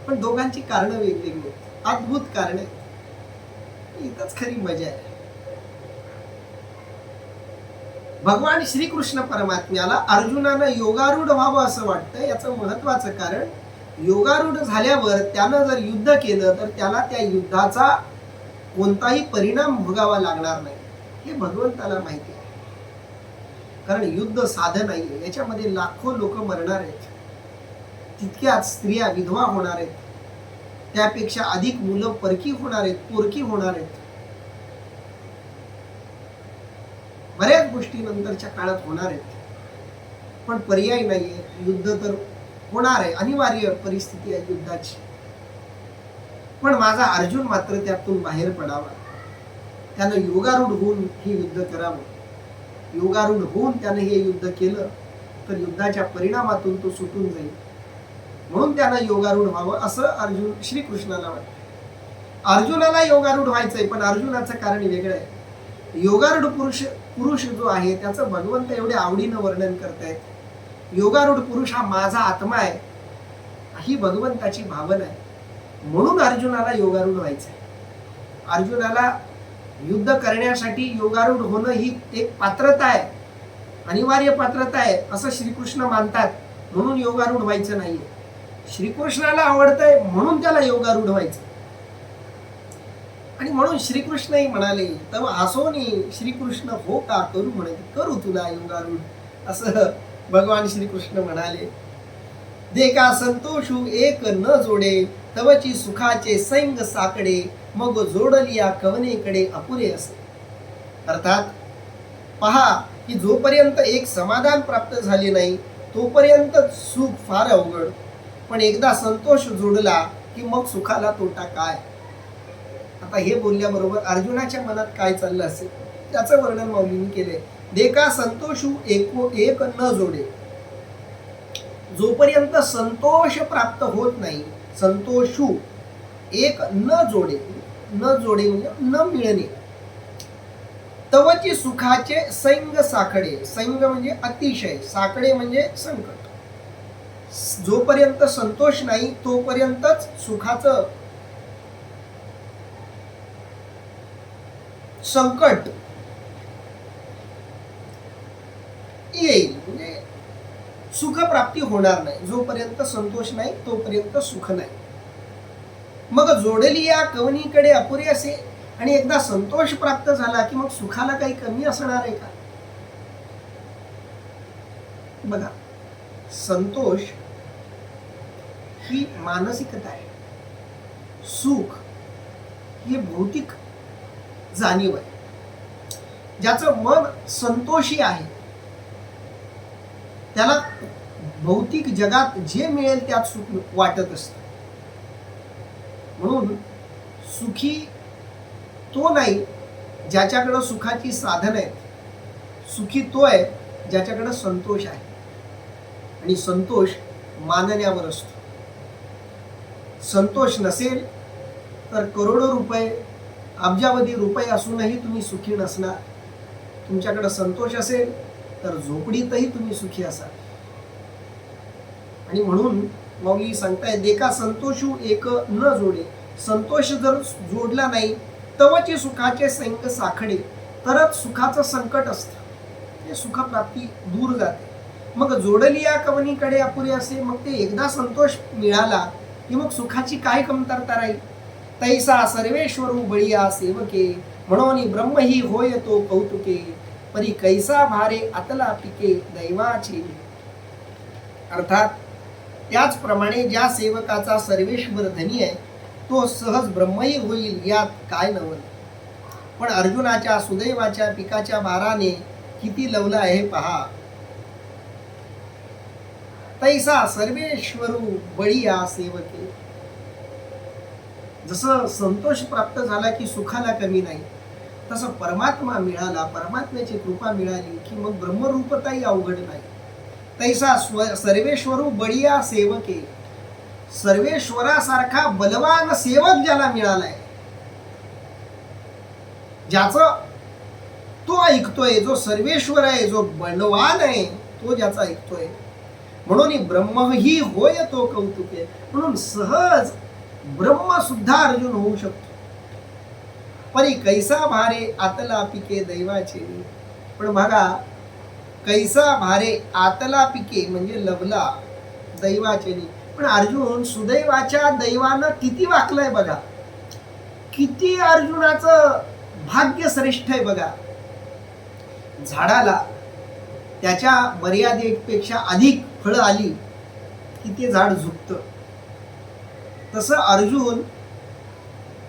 पण दोघांची कारणं वेगवेगळी आहेत, अद्भुत कारण आहेत. इथंच खरी मजा आहे. भगवान श्रीकृष्ण परमात्म्याला अर्जुनानं योगारूढ व्हावं असं वाटतं. याचं महत्वाचं कारण, योगारूढ झाल्यावर त्यानं जर युद्ध केलं तर त्याला त्या युद्धाचा कोणताही परिणाम भोगावा लागणार नाही, हे भगवंताला माहिती आहे. कारण युद्ध साधं नाहीये, याच्यामध्ये लाखो लोक मरणार आहेत, तितक्याच स्त्रिया विधवा होणार आहेत, त्यापेक्षा अधिक मुलं परकी होणार आहेत, पोरकी होणार आहेत. बऱ्याच गोष्टी नंतरच्या काळात होणार आहेत, पण पर्याय नाहीये. युद्ध तर होणार आहे, अनिवार्य परिस्थिती आहे युद्धाची. पण माझा अर्जुन मात्र त्यातून बाहेर पडावा, त्यानं योगारूढ होऊन हे युद्ध करावं. योगारूढ होऊन त्यानं हे युद्ध केलं तर युद्धाच्या परिणामातून तो सुटून जाईल, म्हणून त्यानं योगारूढ व्हावं असं अर्जुन श्रीकृष्णाला वाटतं. अर्जुनाला योगारूढ व्हायचंय, पण अर्जुनाचं कारण वेगळं आहे. योगारूढ पुरुष जो आहे त्याचं भगवंत एवढ्या आवडीनं वर्णन करतायत. योगारूढ पुरुष हा माझा आत्मा आहे, ही भगवंताची भावना आहे, म्हणून अर्जुनाला योगारूढ व्हायचंय. अर्जुनाला युद्ध करण्यासाठी योगारूढ होणं ही एक पात्रता आहे, अनिवार्य पात्रता आहे असं श्रीकृष्ण मानतात, म्हणून योगारूढ व्हायचं नाहीये. श्रीकृष्णाला आवडतंय म्हणून त्याला योगारूढ व्हायचं. आणि म्हणून श्रीकृष्णही म्हणाले, तव हसोनी श्रीकृष्ण हो का करू म्हणे, करू तुला योगारूढ असं भगवान श्रीकृष्ण म्हणाले. दे का संतोषू एक न जोडे, तवची सुखाचे सैंग साकडे, मग जोडलिया कवनेकडे अपुरे असे. अर्थात पहा की जोपर्यंत एक समाधान प्राप्त झाले नाही तोपर्यंत सुख फार अवघड, पण एकदा संतोष जोडला की मग सुखाला तोटा काय. आता हे बोलल्याबरोबर अर्जुनाच्या मनात काय चाललं असेल त्याचं वर्णन माऊलींनी केलंय. देखा संतोषू एक न जोडे. जोपर्यंत संतोष प्राप्त होत नाही, संतोषू एक न जोडे, न जोडे म्हणजे न मिळणे, तवची सुखाचे सैंग साखडे. सैंग म्हणजे अतिशय, साखडे म्हणजे संकट. जोपर्यंत संतोष नाही तोपर्यंतच सुखाचं संकट येईल, म्हणजे सुख प्राप्ती होणार नाही. जोपर्यंत संतोष नाही तोपर्यंत सुख नाही. मग जोडली या कवनीकडे अपुरे असे. आणि एकदा संतोष प्राप्त झाला की मग सुखाला काही कमी असणार आहे का. बघा, संतोष ही मानसिकता आहे, सुख ही भौतिक जाणीव आहे. ज्याचं मन संतोषी आहे त्याला भौतिक जगात जे मिळेल त्यात सुख वाटत असतं. म्हणून सुखी तो नाही ज्याच्याकडे सुखाची साधन आहेत, सुखी तो आहे ज्याच्याकडे संतोष आहे. आणि संतोष मानण्यावर असतो. संतोष नसेल तर करोडो रुपये, अब्जावधी रुपये असूनही तुम्ही सुखी नसणार. तुमच्याकडे संतोष असेल तर झोपडीतही तुम्ही सुखी असाल. आणि म्हणून माऊली सांगताय, देखा संतोषू एक न जोडे. संतोष जर जोडला नाही तवचे सुखाचे सैंग साखडे, तरच सुखाचं संकट असतं, ते सुखप्राप्ती दूर जाते. मग जोडली या कवनीकडे अपुरे असे. मग ते एकदा संतोष मिळाला की मग सुखाची काय कमतरता राहील. तैसा सर्वेश्वरू बळिया सेवके, म्हणून ब्रह्म ही होय तो कौतुके, परी कैसा भारे अतला पिके दैवाची. अर्थात त्याचप्रमाणे ज्या सेवकाचा सर्वेश्वर धनी आहे तो सहज ब्रह्मही होईल, यात काय नवल. पण अर्जुनाच्या सुदैवाच्या पिकाच्या भाराने किती लवला आहे पहा. तैसा सर्वेश्वरू बळिया सेवके. जसं संतोष प्राप्त झाला की सुखाला कमी नाही, तसं परमात्मा मिळाला, परमात्म्याची कृपा मिळाली की मग ब्रह्मरूपताही अवघड नाही. तैसा सर्वेश्वरू बळिया सेवके. सर्वेश्वरासारखा बलवान सेवक ज्याला मिळालाय, ज्याचं तो ऐकतोय, जो सर्वेश्वर आहे, जो बलवान आहे, तो ज्याचा ऐकतोय, म्हणून ब्रह्म ही होय तो कौतुके. म्हणून सहज ब्रह्म सुद्धा अर्जुन होऊ शकतो. परी कैसा भारे आतला पिके दैवाचे. पण बघा, कैसा भारे आतला पिके म्हणजे लवला दैवाचे. पण अर्जुन सुदैवाच्या दैवानं किती वाकलाय बघा, किती अर्जुनाचं भाग्य श्रेष्ठ आहे बघा. झाडाला त्याच्या मर्यादेपेक्षा अधिक फळं आली की ते झाड झुकतं. तसं अर्जुन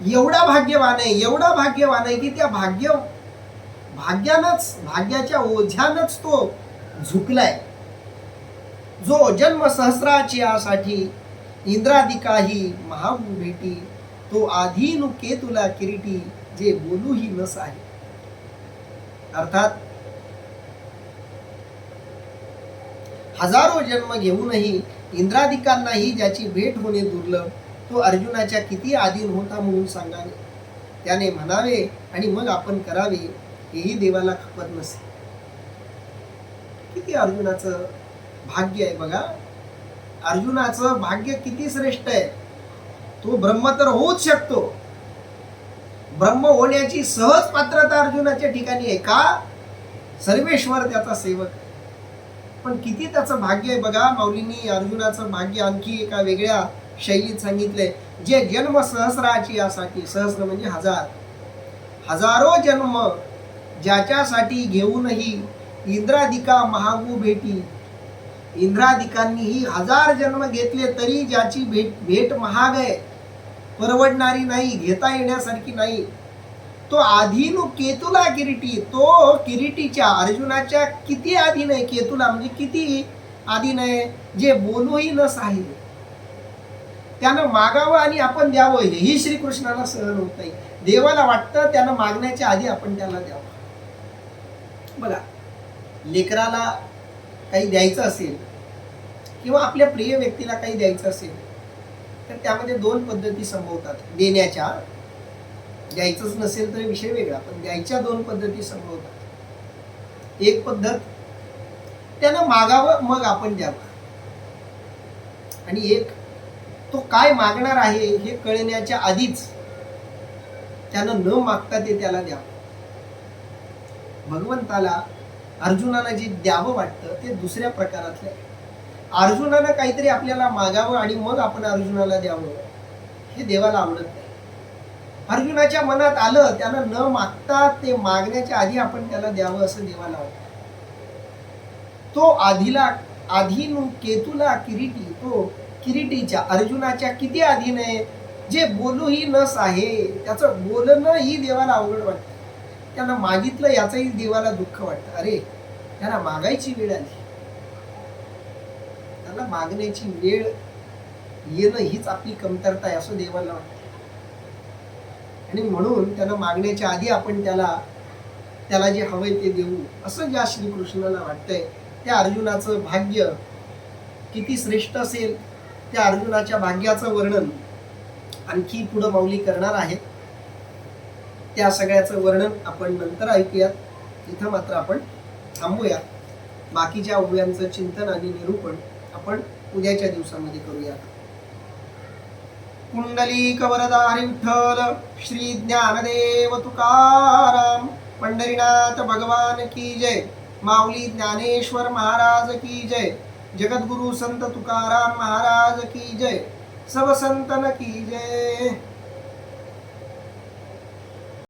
एवढा भाग्यवान आहे, एवढा भाग्यवान आहे की त्या भाग्यानंच, भाग्याच्या ओझ्यानंच तो झुकलाय. जो जन्म सहस्राची यासाठी इंद्रादिकाही महाबू भेटी, तो आधीनु केतुला किरीटी, जे बोलूही नस आहे. अर्थात हजारो जन्म घेऊनही इंद्रादिकांनाही ज्याची भेट होणे दुर्लभ, तो अर्जुनाच्या किती अधीन होता म्हणून सांगावे. त्याने म्हणावे आणि मग आपण करावे, हेही देवाला खपत नसे. किती अर्जुनाचं भाग्य आहे बघा. अर्जुनाचं भाग्य किती श्रेष्ठ आहे. तो ब्रह्म तर होऊच शकतो, ब्रह्म होण्याची सहज पात्रता अर्जुनाच्या ठिकाणी आहे. का? सर्वेश्वर त्याचा सेवक. पण किती त्याचं भाग्य आहे बघा. माऊलींनी अर्जुनाचं भाग्य आणखी एका वेगळ्या शैलीत सांगितलंय. जे जन्म सहस्राची यासाठी, सहस्र म्हणजे हजार, हजारो जन्म ज्याच्यासाठी घेऊनही इंद्रादिका महागू भेटी. इंद्रादिकांनीही हजार जन्म घेतले तरी ज्याची भेट महाग आहे, परवडणारी नाही, घेता येण्यासारखी नाही, तो आधीन केतुला किरीटी, तो किरीटीच्या अर्जुनाच्या किती आधीन आहे, केतुला म्हणजे किती आधीन आहे, जे बोलूही न साहे त्यानं मागावं आणि आपण द्यावं, हेही श्रीकृष्णाला सहन होत नाही. देवाला वाटतं त्यानं मागण्याच्या आधी आपण त्याला द्यावं. बघा, लेकराला काही द्यायचं असेल किंवा आपल्या प्रिय व्यक्तीला काही द्यायचं असेल तर त्यामध्ये दोन पद्धती संभवतात देण्याच्या. द्यायचंच नसेल तर विषय वेगळा, पण द्यायच्या दोन पद्धती संभवतात. एक पद्धत त्यानं मागावं मग आपण द्यावं, आणि एक तो काय मागणार आहे हे कळण्याच्या आधीच त्यानं न मागता ते त्याला द्यावं. भगवंताला अर्जुनाला जे द्यावं वाटतं ते दुसऱ्या प्रकारातलं आहे. अर्जुनानं काहीतरी आपल्याला मागावं आणि मग आपण अर्जुनाला द्यावं हे देवाला आवडत नाही. अर्जुनाच्या मनात आलं, त्यानं न मागता ते मागण्याच्या आधी आपण त्याला द्यावं असं देवाला वाटतं. तो आधीन केतुला किरीटी, तो किरीटीच्या अर्जुनाच्या किती आधीन आहे, जे बोलूही नस आहे. त्याचं बोलणं ही देवाला अवघड वाटतं. त्यांना मागितलं याचंही देवाला दुःख वाटतं. अरे त्यांना मागायची वेळ आली, त्याला मागण्याची वेळ येणं हीच आपली कमतरता आहे असं देवाला वाटतं. आणि म्हणून त्याला मागण्याच्या आधी आपण त्याला जे हवंय ते देऊ असं ज्या श्रीकृष्णाला वाटतंय. त्या अर्जुनाचं भाग्य किती श्रेष्ठ असेल, त्या अर्जुनाच्या भाग्याचं वर्णन आणखी पुढं माऊली करणार आहेत. त्या सगळ्याचं वर्णन आपण नंतर ऐकूयात. इथं मात्र आपण थांबूया. बाकीच्या ओव्यांचं चिंतन आणि निरूपण आपण उद्याच्या दिवसामध्ये करूयात. कुंडलिक वरदारी विठ्ठल श्री ज्ञानदेव तुकाराम पंढरीनाथ भगवान की जय. माऊली ज्ञानेश्वर महाराज की जय. जगद्गुरु संत तुकाराम महाराज की जय. सब संतन की जय.